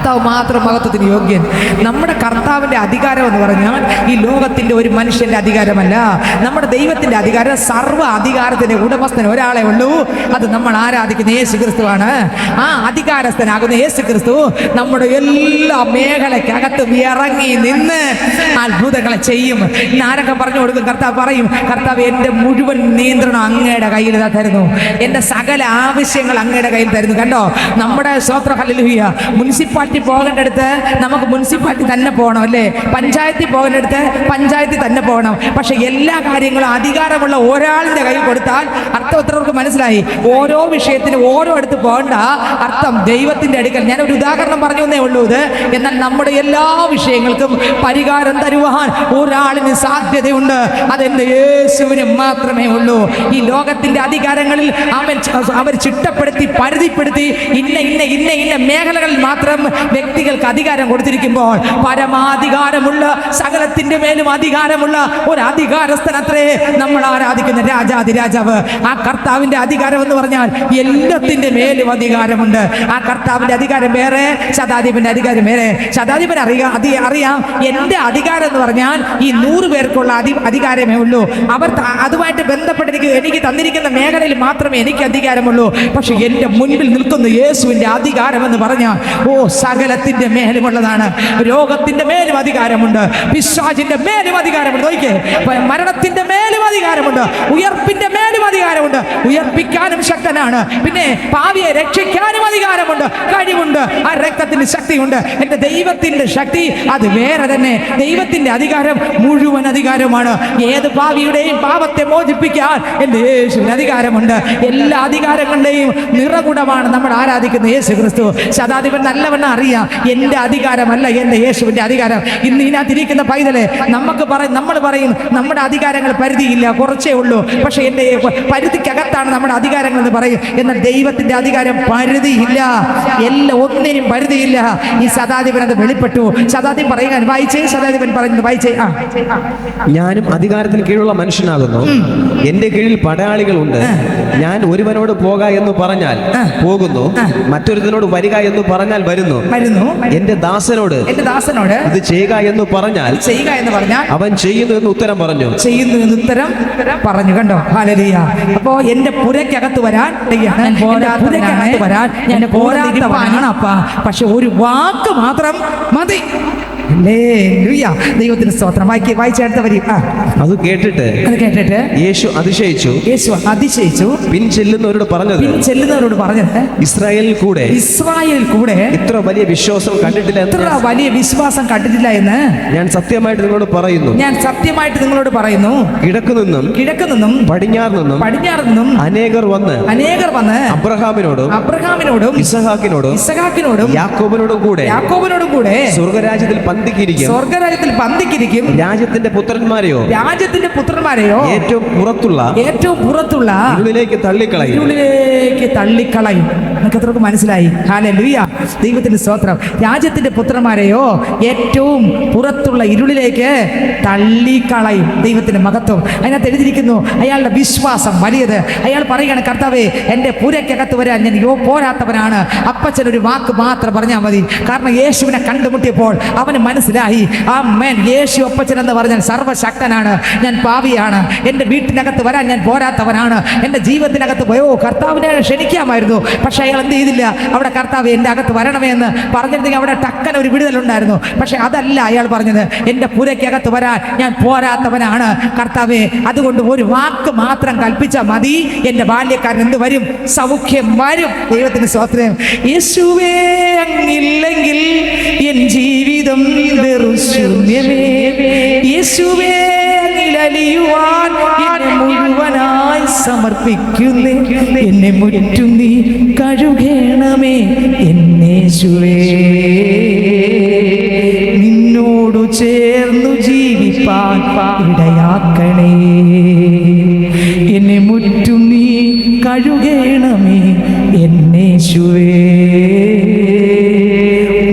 കർത്താവ് മാത്രം മഹത്വത്തിന് യോഗ്യൻ. നമ്മുടെ കർത്താവിൻ്റെ അധികാരം എന്ന് പറഞ്ഞാൽ ഈ ലോകത്തിൻ്റെ ഒരു മനുഷ്യൻ്റെ അധികാരമല്ല. നമ്മുടെ ദൈവത്തിൻ്റെ അധികാരം, സർവ്വ അധികാരത്തിൻ്റെ ഉടമസ്ഥൻ ഒരാളെ ഉള്ളൂ. അത് നമ്മൾ ആരാധിക്കുന്ന യേശു ക്രിസ്തുവാണ്. ആ അധികാരസ്ഥനാകുന്ന യേശു ക്രിസ്തു നമ്മുടെ എല്ലാ മേഖലയ്ക്കകത്തും ഇറങ്ങി നിന്ന് അത്ഭുതങ്ങളെ ചെയ്യും. ഇന്ന് ആരൊക്കെ പറഞ്ഞു കൊടുക്കും? കർത്താവ് പറയും, കർത്താവ് എൻ്റെ മുഴുവൻ നിയന്ത്രണം അങ്ങയുടെ കയ്യിൽ തരുന്നു, എൻ്റെ സകല ആവശ്യങ്ങൾ അങ്ങയുടെ കയ്യിൽ തരുന്നു. കണ്ടോ, നമ്മുടെ സ്വത്ര ഹല്ലേലൂയ. മുനിസിപ്പാലിറ്റി പോകേണ്ടടുത്ത് നമുക്ക് മുനിസിപ്പാലിറ്റി തന്നെ പോകണം, അല്ലേ? പഞ്ചായത്തിൽ പോകേണ്ടടുത്ത് പഞ്ചായത്തിൽ തന്നെ പോകണം. പക്ഷെ എല്ലാ കാര്യങ്ങളും അധികാരമുള്ള ഒരാളിൻ്റെ കയ്യിൽ കൊടുത്താൽ അർത്ഥം എത്രവർക്ക് മനസ്സിലായി? ഓരോ വിഷയത്തിനും ഓരോ അടുത്ത് പോകേണ്ട, അർത്ഥം ദൈവത്തിൻ്റെ അടുക്കൽ. ഞാനൊരു ഉദാഹരണം പറഞ്ഞു എന്നേ ഉള്ളൂ ഇത്. എന്നാൽ നമ്മുടെ എല്ലാ വിഷയങ്ങൾക്കും പരിഹാരം തരുവാൻ ഒരാളിന് സാധ്യതയുണ്ട്. അതെന്റെ യേശുവിന് മാത്രമേ ഉള്ളൂ. ഈ ലോകത്തിന്റെ അധികാരങ്ങളിൽ അവർ ചിട്ടപ്പെടുത്തി പരിധിപ്പെടുത്തി ഇന്ന ഇന്ന ഇന്ന ഇന്ന മേഖലകളിൽ മാത്രം വ്യക്തികൾക്ക് അധികാരം കൊടുത്തിരിക്കുമ്പോൾ പരമാധികാരമുള്ള, സകലത്തിന്റെ മേലും അധികാരമുള്ള ഒരു അധികാരസ്ഥനത്രേ നമ്മൾ ആരാധിക്കുന്ന രാജാതിരാജാവ്. ആ കർത്താവിന്റെ അധികാരം എന്ന് പറഞ്ഞാൽ എല്ലാത്തിന്റെ മേലും അധികാരമുണ്ട്. ആ കർത്താവിന്റെ അധികാരം വേറെ, ശതാധിപന്റെ അധികാരം വേറെ. ശതാധിപൻ അറിയാം എന്റെ അധികാരം എന്ന് പറഞ്ഞാൽ ഈ 100 പേർക്കുള്ള അധികാരമേ ഉള്ളൂ. അവർ അതുമായിട്ട് ബന്ധപ്പെട്ടിരിക്കും. എനിക്ക് തന്നിരിക്കുന്ന മേഖലയിൽ മാത്രമേ എനിക്ക് അധികാരമുള്ളൂ. പക്ഷെ എൻ്റെ മുൻപിൽ നിൽക്കുന്ന യേശുവിൻ്റെ അധികാരം എന്ന് പറഞ്ഞാൽ സകലത്തിന്റെ മേലുമുള്ളതാണ്. രോഗത്തിന്റെ മേലും അധികാരമുണ്ട്, പിശാചിന്റെ മേലും അധികാരമുണ്ട്, നോക്കിയേ, മരണത്തിന്റെ മേലും അധികാരമുണ്ട്, ഉയർപ്പിന്റെ മേലും അധികാരമുണ്ട്. ഉയർപ്പിക്കാനും ശക്തനാണ്. പിന്നെ പാവിയെ രക്ഷിക്കാനും അധികാരമുണ്ട്, കഴിവുണ്ട്. ആ രക്തത്തിന് ശക്തിയുണ്ട്. എൻ്റെ ദൈവത്തിന്റെ ശക്തി അത് വേറെ തന്നെ. ദൈവത്തിന്റെ അധികാരം മുഴുവൻ അധികാരമാണ്. ഏത് പാവിയുടെയും പാപത്തെ മോചിപ്പിക്കാൻ എൻ്റെ യേശുവിന് അധികാരമുണ്ട്. എല്ലാ അധികാരങ്ങളുടെയും നിറകുടമാണ് നമ്മൾ ആരാധിക്കുന്ന യേശു ക്രിസ്തു. ശതാധിപൻ നല്ലവണ്ണം അറിയാം എൻ്റെ അധികാരമല്ല എൻ്റെ യേശുവിൻ്റെ അധികാരം. ഇന്ന് ഇതിനകത്തിരിക്കുന്ന പൈതലെ നമ്മൾ പറയും നമ്മുടെ അധികാരങ്ങൾ പരിധിയില്ല, കുറച്ചേ ഉള്ളൂ. പക്ഷെ എൻ്റെ പരിധിക്കകത്താണ് നമ്മുടെ അധികാരങ്ങൾ എന്ന് പറയും. എന്നാൽ ദൈവത്തിന്റെ അധികാരം പരിധിയില്ല, ഒന്നിനും പരിധിയില്ല. ഈ ശതാധിപൻ അത് വെളിപ്പെട്ടു. ശതാധിപൻ പറയുക, വായിച്ചേ, ശതാധിപൻ പറയുന്നത് വായിച്ചേ. ഞാനും അധികാരത്തിന് കീഴിലുള്ള മനുഷ്യനാകുന്നു, എന്റെ കീഴിൽ പടയാളികളുണ്ട്. ഞാൻ ഒരുവനോട് പോക എന്ന് പറഞ്ഞാൽ പോകുന്നു, മറ്റൊരുത്തനോട് വരിക എന്ന് പറഞ്ഞാൽ വരുന്നു. എന്റെ ദാസനോട് ഇത് ചെയ്യുക എന്ന് പറഞ്ഞാൽ അവൻ ചെയ്യുന്നു എന്ന് ഉത്തരം പറഞ്ഞു. കണ്ടോ, ഹല്ലേലൂയ. അപ്പോ എന്റെ പുരയ്ക്കകത്ത് വരാൻ ഞാൻ പോരാത്തവനാണ് അപ്പാ. പക്ഷെ ഒരു വാക്ക് മാത്രം മതി. ദൈവത്തിന് സ്തോത്രം. വായിച്ചെടുത്ത വരി. അത് കേട്ടിട്ട് യേശു അതിശയിച്ചു. പിൻചെല്ലുന്നവരോട് പറഞ്ഞത് ഇസ്രായേലിൽ കൂടെ ഇത്ര വലിയ വിശ്വാസം കണ്ടിട്ടില്ല എന്ന് ഞാൻ സത്യമായിട്ട് നിങ്ങളോട് പറയുന്നു. കിഴക്ക് നിന്നും പടിഞ്ഞാറ് നിന്നും അനേകർ വന്ന് അബ്രഹാമിനോടും ഇസഹാക്കിനോടും യാക്കോബിനോടും കൂടെ സ്വർഗരാജ്യത്തിൽ പന്തിക്കിരിക്കും. രാജ്യത്തിന്റെ പുത്രന്മാരെയോ ഏറ്റവും പുറത്തുള്ള ഇരുളിലേക്ക് തള്ളിക്കളയും. നിങ്ങൾക്ക് മനസ്സിലായി? ഹല്ലേലൂയ, ദൈവത്തിന്റെ സ്തോത്രം. രാജ്യത്തിന്റെ പുത്രന്മാരെയോ ഏറ്റവും പുറത്തുള്ള ഇരുളിലേക്ക് തള്ളിക്കളയും. ദൈവത്തിന്റെ മഹത്വം അതിനകത്ത് എഴുതിയിരിക്കുന്നു. അയാളുടെ വിശ്വാസം വലിയത്. അയാൾ പറയുകയാണ്, കർത്താവേ, എൻ്റെ പുരയ്ക്കകത്ത് വരാൻ ഞാൻ പോരാത്തവനാണ്. അപ്പച്ചനൊരു വാക്ക് മാത്രം പറഞ്ഞാൽ മതി. കാരണം യേശുവിനെ കണ്ടുമുട്ടിയപ്പോൾ അവന് മനസ്സിലായി, യേശു അപ്പച്ചൻ എന്ന് പറഞ്ഞാൽ സർവശക്തനാണ്, ഞാൻ പാപിയാണ്, എൻ്റെ വീട്ടിനകത്ത് വരാൻ ഞാൻ പോരാത്തവനാണ്. എൻ്റെ ജീവിതത്തിനകത്ത് കർത്താവിനെ ക്ഷണിക്കാമായിരുന്നു. പക്ഷെ അയാൾ എന്ത് ചെയ്തില്ല? അവിടെ കർത്താവ് എൻ്റെ അകത്ത് വരണമേ എന്ന് പറഞ്ഞിരുന്നെങ്കിൽ അവിടെ ടക്കൻ ഒരു വിടുതലുണ്ടായിരുന്നു. പക്ഷെ അതല്ല അയാൾ പറഞ്ഞത്. എൻ്റെ പുരയ്ക്കകത്ത് വരാൻ ഞാൻ പോരാത്തവനാണ് കർത്താവേ, അതുകൊണ്ട് ഒരു വാക്ക് മാത്രം കൽപ്പിച്ചാൽ മതി, എൻ്റെ ബാല്യക്കാരൻ എന്ത് വരും? സൗഖ്യം വരും. ദൈവത്തിന് സ്തോത്രം. യേശുവേ അങ്ങില്ലെങ്കിൽ എൻ ജീവിതം ശൂന്യമേ. യേശുവേ അങ്ങിലലിയുവാൻ എന്നെ മുഴുവനായി സമർപ്പിക്കുന്നേ. എന്നെ മുറ്റും നീ കഴുകണമേ എന്നേശുവേ. നിന്നോടു ചേർന്നു ജീവിപ്പാൻ ഇടയാക്കണേ. എന്നെ മുറ്റും നീ കഴുകണമേ എന്നേശുവേ.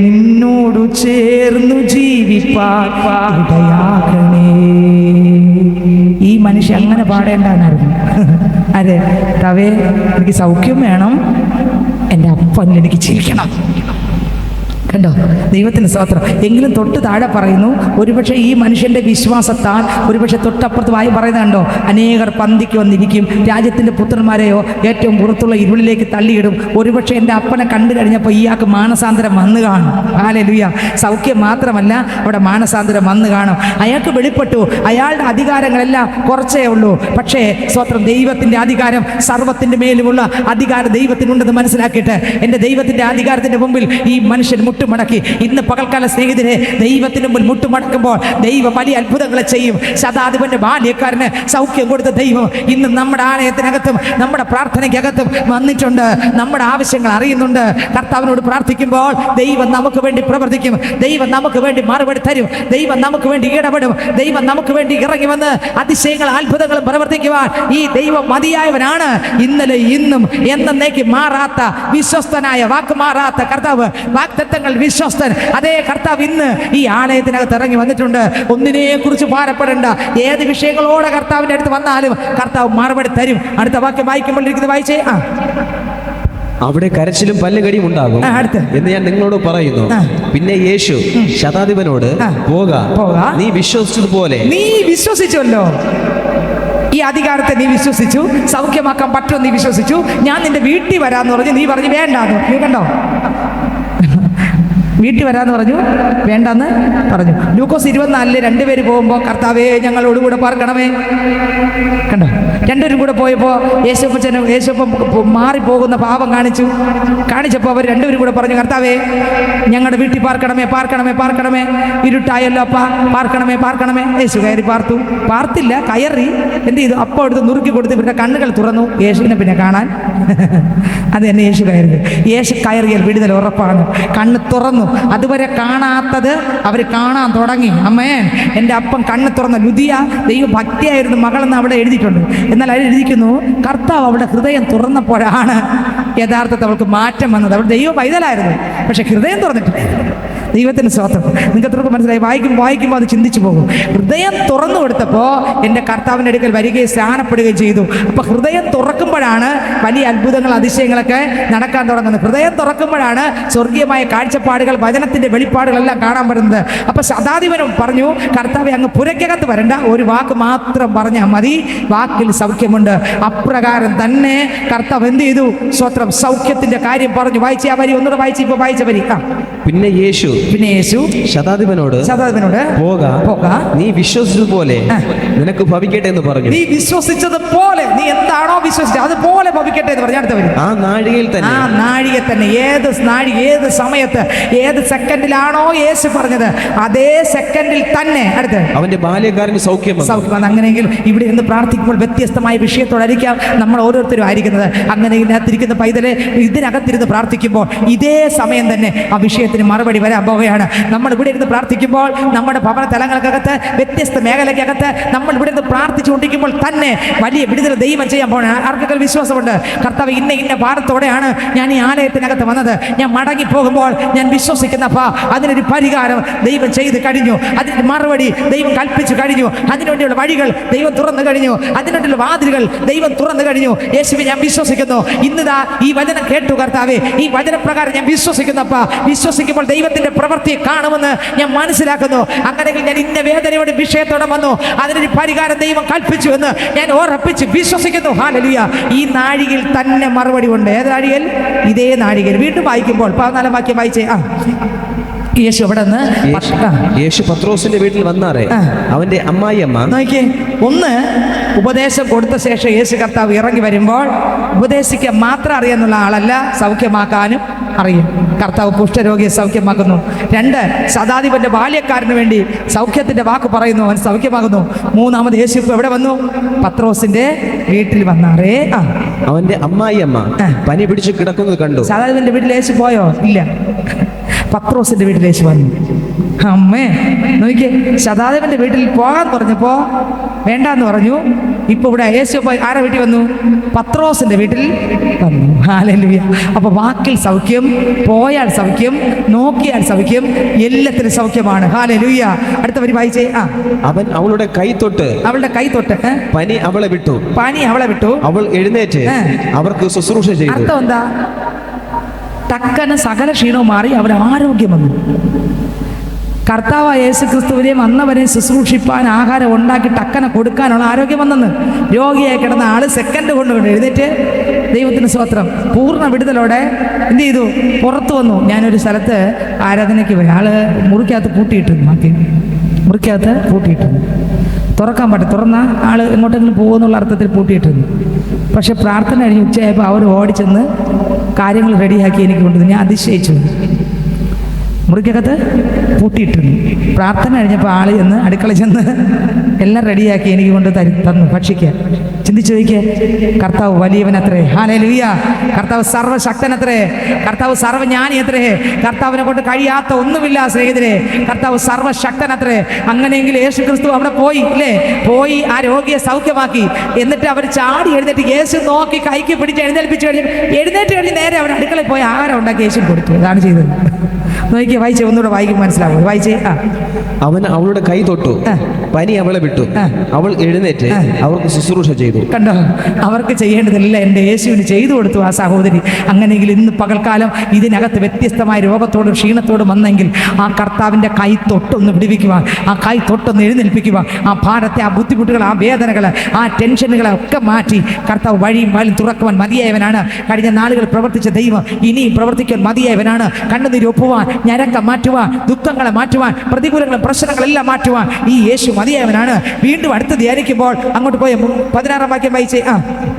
നിന്നോടു ചേർന്നു ജീവിപ്പാൻ ഇടയാക്കണേ. ഈ മനുഷ്യൻ അങ്ങനെ പാടേണ്ടായിരുന്നു. അതെ, കവേ, എനിക്ക് സൗഖ്യം വേണം, എൻ്റെ അപ്പൻ എനിക്ക് ജീവിക്കണം. കണ്ടോ? ദൈവത്തിന് സ്തോത്രം. എങ്കിലും തൊട്ട് താഴെ പറയുന്നു, ഒരുപക്ഷെ ഈ മനുഷ്യന്റെ വിശ്വാസത്താൽ ഒരുപക്ഷെ തൊട്ടപ്പുറത്ത് വായി പറയുന്നത് കണ്ടോ, അനേകർ പന്തിക്ക് വന്നിരിക്കും, രാജ്യത്തിന്റെ പുത്രന്മാരെയോ ഏറ്റവും പുറത്തുള്ള ഇരുളിലേക്ക് തള്ളിയിടും. ഒരുപക്ഷെ എൻ്റെ അപ്പനെ കണ്ടു കഴിഞ്ഞപ്പോൾ ഇയാൾക്ക് മാനസാന്തരം വന്നു കാണും. ഹല്ലേലൂയ. സൗഖ്യം മാത്രമല്ല, അവിടെ മാനസാന്തരം വന്നു കാണും. അയാൾക്ക് വെളിപ്പെട്ടു അയാളുടെ അധികാരങ്ങളെല്ലാം കുറച്ചേ ഉള്ളൂ. പക്ഷേ സ്തോത്രം, ദൈവത്തിന്റെ അധികാരം, സർവ്വത്തിന്റെ മേലുമുള്ള അധികാരം ദൈവത്തിനുണ്ടെന്ന് മനസ്സിലാക്കിയിട്ട് എൻ്റെ ദൈവത്തിന്റെ അധികാരത്തിന്റെ മുമ്പിൽ ഈ മനുഷ്യൻ മുട്ടുമടക്കി. ഇന്ന് പകൽക്കാല സ്നേഹിതരെ, ദൈവത്തിന് മുമ്പിൽ മുട്ടുമടക്കുമ്പോൾ ദൈവം വലിയ അത്ഭുതങ്ങളെ ചെയ്യും. ശതാധിപന്റെ ബാല്യക്കാരന് സൗഖ്യം കൊടുത്ത ദൈവം ഇന്ന് നമ്മുടെ ആലയത്തിനകത്തും നമ്മുടെ പ്രാർത്ഥനയ്ക്കകത്തും വന്നിട്ടുണ്ട്. നമ്മുടെ ആവശ്യങ്ങൾ അറിയുന്നുണ്ട്. കർത്താവിനോട് പ്രാർത്ഥിക്കുമ്പോൾ ദൈവം നമുക്ക് വേണ്ടി പ്രവർത്തിക്കും. ദൈവം നമുക്ക് വേണ്ടി മറുപടി തരും. ദൈവം നമുക്ക് വേണ്ടി ഇടപെടും. ദൈവം നമുക്ക് വേണ്ടി ഇറങ്ങി വന്ന് അതിശയങ്ങൾ അത്ഭുതങ്ങളും പ്രവർത്തിക്കുവാൻ ഈ ദൈവം മതിയായവനാണ്. ഇന്നലെ ഇന്നും എന്നേക്കും മാറാത്ത വിശ്വസ്തനായ, വാക്ക് മാറാത്ത കർത്താവ്, വാഗ്ദത്തങ്ങൾ വിശ്വസ്തൻ. അതേ കർത്താവ് ഇന്ന് ഈ ആലയത്തിനകത്ത് ഇറങ്ങി വന്നിട്ടുണ്ട്. ഒന്നിനെ കുറിച്ച് ഭാരപ്പെടേണ്ട. ഏത് വിഷയങ്ങളോടെ കർത്താവിന്റെ അടുത്ത് വന്നാലും കർത്താവ് മറുപടി തരും. അടുത്ത വാക്യം വായിക്കുമ്പോൾ ഇരിക്കുന്നത് വായിച്ചേ. അവിടെ കരച്ചിലും പല്ലുകടിയും ഉണ്ടാകും എന്ന് ഞാൻ നിങ്ങളോട് പറയുന്നു. പിന്നെ യേശു ശതാധിപനോട്, പോക, നീ വിശ്വസിച്ചതുപോലെ. നീ വിശ്വസിച്ചല്ലോ, ഈ അധികാരത്തെ നീ വിശ്വസിച്ചു, സൗഖ്യമാക്കാൻ പറ്റുമെന്ന് നീ വിശ്വസിച്ചു. ഞാൻ നിന്റെ വീട്ടിൽ വരാന്ന് പറഞ്ഞു, നീ പറഞ്ഞു വേണ്ടാന്ന്. നീ കണ്ടോ, വീട്ടിൽ വരാന്ന് പറഞ്ഞു, വേണ്ടെന്ന് പറഞ്ഞു. ലൂക്കോസ് 24 രണ്ടുപേര് പോകുമ്പോൾ, കർത്താവേ ഞങ്ങളോടുകൂടെ പാർക്കണമേ. കണ്ടോ, രണ്ടുപേരും കൂടെ പോയപ്പോൾ യേശുപ്പൻ മാറിപ്പോകുന്ന പാപം കാണിച്ചപ്പോൾ അവർ രണ്ടുപേരും കൂടെ പറഞ്ഞു, കർത്താവേ ഞങ്ങളുടെ വീട്ടിൽ പാർക്കണമേ, പാർക്കണമേ, പാർക്കണമേ. ഇരുട്ടായല്ലോ അപ്പ, പാർക്കണമേ, പാർക്കണമേ. യേശു കയറി പാർത്തില്ല, കയറി എന്ത് ചെയ്തു? അപ്പം എടുത്ത് നുറുക്കി കൊടുത്ത് ഇവരുടെ കണ്ണുകൾ തുറന്നു. യേശുവിനെ പിന്നെ കാണാൻ അത് തന്നെ യേശു കയറി. യേശു കയറിയാൽ വിടുതൽ ഉറപ്പാണ്. കണ്ണ് തുറന്നു. അതുവരെ കാണാത്തത് അവർ കാണാൻ തുടങ്ങി. അമ്മേൻ, എൻ്റെ അപ്പം കണ്ണ് തുറന്ന ലുദിയ ദൈവ ഭക്തിയായിരുന്നു മകളെന്ന് അവിടെ എഴുതിയിട്ടുണ്ട്. എന്നാൽ അത് എഴുതിക്കുന്നു, കർത്താവ് അവളുടെ ഹൃദയം തുറന്നപ്പോഴാണ് യഥാർത്ഥത്തിൽ അവൾക്ക് മാറ്റം വന്നത്. അവൾ ദൈവ പൈതലായിരുന്നു, പക്ഷെ ഹൃദയം തുറന്നിട്ടില്ലായിരുന്നു. ദൈവത്തിന് സ്തോത്രം. നിങ്ങൾക്ക് എത്രയൊക്കെ മനസ്സിലായി? വായിക്കുമ്പോൾ അത് ചിന്തിച്ചു പോകും. ഹൃദയം തുറന്നു കൊടുത്തപ്പോൾ എൻ്റെ കർത്താവിൻ്റെ അടുക്കൽ വരികയും സ്നാനപ്പെടുകയും ചെയ്തു. അപ്പോൾ ഹൃദയം തുറക്കുമ്പോഴാണ് വലിയ അത്ഭുതങ്ങൾ, അതിശയങ്ങളൊക്കെ നടക്കാൻ തുടങ്ങുന്നത്. ഹൃദയം തുറക്കുമ്പോഴാണ് സ്വർഗീയമായ കാഴ്ചപ്പാടുകൾ, വചനത്തിൻ്റെ വെളിപ്പാടുകളെല്ലാം കാണാൻ പറ്റുന്നത്. അപ്പോൾ ശതാധിപനും പറഞ്ഞു, കർത്താവെ അങ്ങ് പുരയ്ക്കകത്ത് വരണ്ട, ഒരു വാക്ക് മാത്രം പറഞ്ഞാൽ മതി, വാക്കിൽ സൗഖ്യമുണ്ട്. അപ്രകാരം തന്നെ കർത്താവ് എന്ത് ചെയ്തു? സ്വത്രം സൗഖ്യത്തിൻ്റെ കാര്യം പറഞ്ഞു. വായിച്ച ആ വരി ഒന്നുകൂടെ വായിച്ച്, ഇപ്പോൾ വായിച്ച വരി. പിന്നെ യേശു ശതാധിപനോട്, പോക, നീ വിശ്വസിച്ചതുപോലെ നിനക്ക് ഭവിക്കട്ടെ എന്ന് പറഞ്ഞു. നീ വിശ്വസിച്ചതുപോലെ, നീ എന്താണോ വിശ്വസിച്ചത് അതുപോലെ ഭവിക്കട്ടെ എന്ന് പറഞ്ഞു. അടുത്ത വരി. ആ നാഴികയിൽ തന്നെ, ഏത് നാഴിക, ഏത് സമയത്ത്, ഏത് സെക്കൻഡിലാണോ യേശു പറഞ്ഞത് അതേ സെക്കൻഡിൽ തന്നെ അടുത്ത് അവന്റെ ബാല്യക്കാരന് സൗഖ്യം. അങ്ങനെയെങ്കിൽ ഇവിടെ ഇരുന്ന് പ്രാർത്ഥിക്കുമ്പോൾ വ്യത്യസ്തമായ വിഷയത്തോടായിരിക്കാം നമ്മൾ ഓരോരുത്തരും ആയിരിക്കുന്നത്. അങ്ങനെ ഇതിനകത്തിരിക്കുന്ന പൈതലെ ഇതിനകത്തിരുന്ന് പ്രാർത്ഥിക്കുമ്പോൾ ഇതേ സമയം തന്നെ ആ വിഷയത്തിന് മറുപടി വരാൻ പോകുകയാണ്. നമ്മൾ ഇവിടെ ഇരുന്ന് പ്രാർത്ഥിക്കുമ്പോൾ നമ്മുടെ ഭവന തലങ്ങൾക്കകത്ത്, വ്യത്യസ്ത മേഖലയ്ക്കകത്ത് നമ്മൾ ഇവിടെ നിന്ന് പ്രാർത്ഥിച്ചുകൊണ്ടിരിക്കുമ്പോൾ തന്നെ വലിയ വിടുതൽ ദൈവം ചെയ്യാൻ പോകണം. ആർക്കൊക്കെ വിശ്വാസമുണ്ട്? കർത്താവ് ഇന്ന ഭാരത്തോടെയാണ് ഞാൻ ഈ ആലയത്തിനകത്ത് വന്നത്. ഞാൻ മടങ്ങി പോകുമ്പോൾ ഞാൻ വിശ്വസിക്കുന്നപ്പാ അതിനൊരു പരിഹാരം ദൈവം ചെയ്ത് കഴിഞ്ഞു. അതിന് മറുപടി ദൈവം കൽപ്പിച്ചു കഴിഞ്ഞു. അതിനുവേണ്ടിയുള്ള വഴികൾ ദൈവം തുറന്നു കഴിഞ്ഞു. അതിനുവേണ്ടിയുള്ള വാതിലുകൾ ദൈവം തുറന്നു കഴിഞ്ഞു. യേശുവെ ഞാൻ വിശ്വസിക്കുന്നു. ഇന്നിതാ ഈ വചനം കേട്ടു കർത്താവേ, ഈ വചനപ്രകാരം ഞാൻ വിശ്വസിക്കുന്നപ്പാ. വിശ്വസിക്കുമ്പോൾ ദൈവത്തിന്റെ പ്രവൃത്തി കാണുമെന്ന് ഞാൻ മനസ്സിലാക്കുന്നു. അങ്ങനെയെങ്കിൽ ഞാൻ ഇന്ന വേദനയോടെ വിഷയത്തോടെ വന്നു, അതിനൊരു പരിഹാരം ദൈവം കൽപ്പിച്ചു എന്ന് ഞാൻ ഉറപ്പിച്ച് വിശ്വസിക്കുന്നു. ഹല്ലേലൂയ. ഈ നാഴികയിൽ തന്നെ മറുപടി ഉണ്ട്. ഏത് നാഴികയിൽ? ഇതേ നാഴികയിൽ. വീണ്ടും വായിക്കുമ്പോൾ 14 വാക്യം വായിച്ചേ. യേശു അവിടെ യേശു പത്രോസിന്റെ വീട്ടിൽ വന്നാറേ അവന്റെ അമ്മായിയമ്മ നോക്കിയേ. ഒന്ന്, ഉപദേശം കൊടുത്ത ശേഷം യേശു കർത്താവ് ഇറങ്ങി വരുമ്പോൾ ഉപദേശിക്കാൻ മാത്രം അറിയാന്നുള്ള ആളല്ല, സൗഖ്യമാക്കാനും അറിയും. കർത്താവ് കുഷ്ഠരോഗിയെ സൗഖ്യമാക്കുന്നു. 2, ശതാധിപന്റെ ബാല്യക്കാരന് വേണ്ടി സൗഖ്യത്തിന്റെ വാക്ക് പറയുന്നു, അവൻ സൗഖ്യമാകുന്നു. 3, യേശു എവിടെ വന്നു? പത്രോസിന്റെ വീട്ടിൽ വന്നാറേ അവന്റെ അമ്മായിയമ്മ പനി പിടിച്ച് കിടക്കുന്നത് കണ്ടു. ശതാധിപന്റെ വീട്ടിൽ യേശു പോയോ? ഇല്ല, പത്രോസിന്റെ വീട്ടിൽ യേശു വന്നു. അമ്മേ നോക്കിയേ, ശതാധിപന്റെ വീട്ടിൽ പോകാൻ പറഞ്ഞപ്പോ വേണ്ടാന്ന് പറഞ്ഞു. ഇപ്പൊ ഇവിടെ യേശു ആരെ വീട്ടിൽ വന്നു? പത്രോസിന്റെ വീട്ടിൽ വന്നു. ഹല്ലേലൂയ. അപ്പൊ വാക്കിൽ സൗഖ്യം, പോയാൽ സൗഖ്യം, നോക്കിയാൽ സൗഖ്യം, എല്ലാത്തിനും സൗഖ്യമാണ്. ഹല്ലേലൂയ. അടുത്ത വരി വായിച്ചേ. അവൻ അവളുടെ കൈ തൊട്ട് പനി അവളെ വിട്ടു. അവൾ എഴുന്നേറ്റ് അവർക്ക് ശുശ്രൂഷ ചെയ്തു. അർത്ഥം എന്താ? ടക്കന് സകല ക്ഷീണവും മാറി അവർ ആരോഗ്യം വന്നു. കർത്താവ് യേശു ക്രിസ്തുവിനെയും വന്നവരെയും ശുശ്രൂഷിപ്പാൻ ആഹാരം ഉണ്ടാക്കി ടക്കനെ കൊടുക്കാനുള്ള ആരോഗ്യം വന്നെന്ന്. രോഗിയായി കിടന്ന ആള് സെക്കൻഡ് കൊണ്ട് എഴുന്നേറ്റ് ദൈവത്തിന് സ്തോത്രം പൂർണ്ണ വിടുതലോടെ എന്ത് ചെയ്തു? പുറത്തു വന്നു. ഞാനൊരു സ്ഥലത്ത് ആരാധനയ്ക്ക് പോയി. ആള് മുറിക്കകത്ത് പൂട്ടിയിട്ടിരുന്നു. മുറിക്കകത്ത് പൂട്ടിയിട്ടിരുന്നു. തുറക്കാൻ പറ്റും. തുറന്ന ആള് എങ്ങോട്ടെങ്കിലും പോകുമെന്നുള്ള അർത്ഥത്തിൽ പൂട്ടിയിട്ടിരുന്നു. പക്ഷെ പ്രാർത്ഥന കഴിഞ്ഞ് ഉച്ചയായപ്പോൾ അവർ ഓടിച്ചെന്ന് കാര്യങ്ങൾ റെഡിയാക്കി എനിക്ക് കൊണ്ടുവന്നു. ഞാൻ അതിശയിച്ചു. മുറിക്കകത്ത് പൂട്ടിയിട്ടിരുന്നു. പ്രാർത്ഥന കഴിഞ്ഞപ്പോൾ ആൾ ചെന്ന് അടുക്കള ചെന്ന് എല്ലാം റെഡിയാക്കി എനിക്ക് കൊണ്ട് തന്നു ഭക്ഷിക്കാൻ. ചിന്തിച്ചു നോക്കിയേ, കർത്താവ് വലിയവനത്രേ. ഹല്ലേലൂയ. കർത്താവ് സർവ്വശക്തനത്രേ. കർത്താവ് സർവ്വജ്ഞാനി അത്രേ. കർത്താവിനെ കൊണ്ട് കഴിയാത്ത ഒന്നുമില്ല സ്നേഹിതരെ. കർത്താവ് സർവ്വശക്തനത്രേ. അങ്ങനെയെങ്കിൽ യേശു ക്രിസ്തു അവിടെ പോയി ഇല്ലേ? പോയി ആ രോഗിയെ സൗഖ്യമാക്കി. എന്നിട്ട് അവർ ചാടി എഴുന്നേറ്റ് യേശു നോക്കി കൈക്ക് പിടിച്ച് എഴുന്നേൽപ്പിച്ചു കഴിഞ്ഞു. എഴുന്നേറ്റ് കഴിഞ്ഞ് നേരെ അവർ അടുക്കളയിൽ പോയി ആഹാരം ഉണ്ടാക്കി യേശു കൊടുത്തു. ഇതാണ് ചെയ്തത്. നോക്കിയേ, വായിച്ചേ, ഒന്നുകൂടെ വായിക്കും മനസ്സിലാവും. വായിച്ചേ. അവൻ അവളുടെ കൈ തൊട്ടു, പനി അവളെ വിട്ടു, അവൾ എഴുന്നേറ്റ് അവർക്ക് ശുശ്രൂഷ ചെയ്തു. കണ്ടോ, അവർക്ക് ചെയ്യേണ്ടതില്ല എൻ്റെ യേശുവിന് ചെയ്തു കൊടുത്തു ആ സഹോദരി. അങ്ങനെയെങ്കിൽ ഇന്ന് പകൽക്കാലം ഇതിനകത്ത് വ്യത്യസ്തമായ രോഗത്തോടും ക്ഷീണത്തോടും വന്നെങ്കിൽ ആ കർത്താവിൻ്റെ കൈ തൊട്ടൊന്ന് വിടുവിക്കുവാൻ, ആ കൈ തൊട്ടൊന്ന് എഴുന്നേൽപ്പിക്കുവാൻ, ആ ഭാരത്തെ, ആ ബുദ്ധിമുട്ടുകൾ, ആ വേദനകൾ, ആ ടെൻഷനുകളെ ഒക്കെ മാറ്റി കർത്താവ് വഴിയും വാലും തുറക്കുവാൻ മതിയായവനാണ്. കഴിഞ്ഞ നാളുകൾ പ്രവർത്തിച്ച ദൈവം ഇനിയും പ്രവർത്തിക്കാൻ മതിയായവനാണ്. കണ്ണുനീര് ഒപ്പുവാൻ, ഞരക്കം മാറ്റുവാൻ, ദുഃഖങ്ങളെ മാറ്റുവാൻ, പ്രതികൂലങ്ങളും പ്രശ്നങ്ങളെല്ലാം മാറ്റുവാൻ ഈ യേശു മതിയായവനാണ്. വീണ്ടും അടുത്ത് ധ്യാനിക്കുമ്പോൾ അങ്ങോട്ട് പോയ 16-ാം വാക്യം വായിച്ചേ.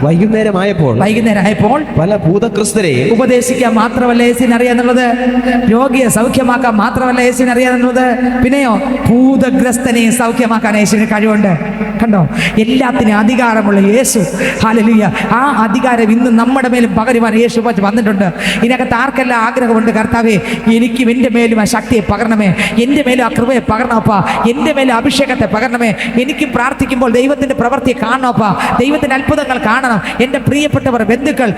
വൈകുന്നേരമായപ്പോൾ പല ഭൂതഗ്രസ്തരെയും ഉപദേശിക്കാൻ മാത്രമല്ല യേശുവിനെ അറിയാന്നുള്ളത്, രോഗിയെ സൗഖ്യമാക്കാൻ മാത്രമല്ല യേശുവിനെ അറിയാന്നുള്ളത്, പിന്നെയോ ഭൂതഗ്രസ്തനെയും സൗഖ്യമാക്കാൻ യേശുവിന് കഴിവുണ്ട്. കണ്ടോ, എല്ലാത്തിനും അധികാരമുള്ള യേശു. ഹല്ലേലൂയ. ആ അധികാരം ഇന്ന് നമ്മുടെ മേലും പകരുവാൻ യേശു വന്നിട്ടുണ്ട്. ഇതിനകത്ത് ആർക്കെല്ലാം ആഗ്രഹമുണ്ട്, കർത്താവേ എനിക്കും എൻ്റെ മേലും ആ ശക്തിയെ പകരണമേ, എൻ്റെ മേലും ആ കൃപയെ പകരണമപ്പാ, എൻ്റെ മേലും അഭിഷേകത്തെ പകരണമേ. എനിക്കും പ്രാർത്ഥിക്കുമ്പോൾ ദൈവത്തിൻ്റെ പ്രവൃത്തിയെ കാണണമപ്പാ, ദൈവത്തിൻ്റെ അത്ഭുതങ്ങൾ കാണണം. എൻ്റെ പ്രിയപ്പെട്ടവർ, ബന്ധുക്കൾ,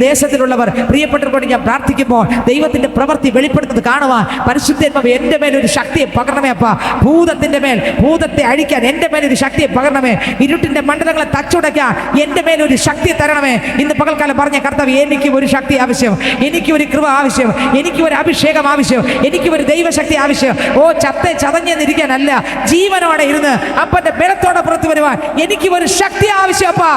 ദേശത്തിലുള്ളവർ, പ്രിയപ്പെട്ടവരോട് ഞാൻ പ്രാർത്ഥിക്കുമ്പോൾ ദൈവത്തിൻ്റെ പ്രവൃത്തി വെളിപ്പെടുത്തുന്നത് കാണുവാൻ പരിശുദ്ധാത്മാവ് എൻ്റെ മേലൊരു ശക്തിയെ പകരണമേ അപ്പാ. ഭൂതത്തിൻ്റെ മേൽ, ഭൂതത്തെ അഴിക്കാൻ എൻ്റെ മേലൊരു ശക്തിയെ പകരണമേ. ഇരുട്ടിൻ്റെ മണ്ഡലങ്ങളെ തച്ചുടയ്ക്കാൻ എൻ്റെ മേലൊരു ശക്തിയെ തരണമേ. ഇന്ന് പകൽക്കാലം പറഞ്ഞ കർത്താവ്, എനിക്ക് ഒരു ശക്തി ആവശ്യം, എനിക്ക് ഒരു കൃപ ആവശ്യം, എനിക്ക് ഒരു അഭിഷേകം ആവശ്യം, എനിക്ക് ഒരു ദൈവശക്തി ആവശ്യം. ഓ ചതഞ്ഞെന്നിരിക്കാനല്ല, ജീവനോടെ ഇരുന്ന് അപ്പന്റെ ബലത്തോടെ പുറത്തു വരുവാൻ എനിക്ക് ഒരു ശക്തി ആവശ്യം അപ്പാ.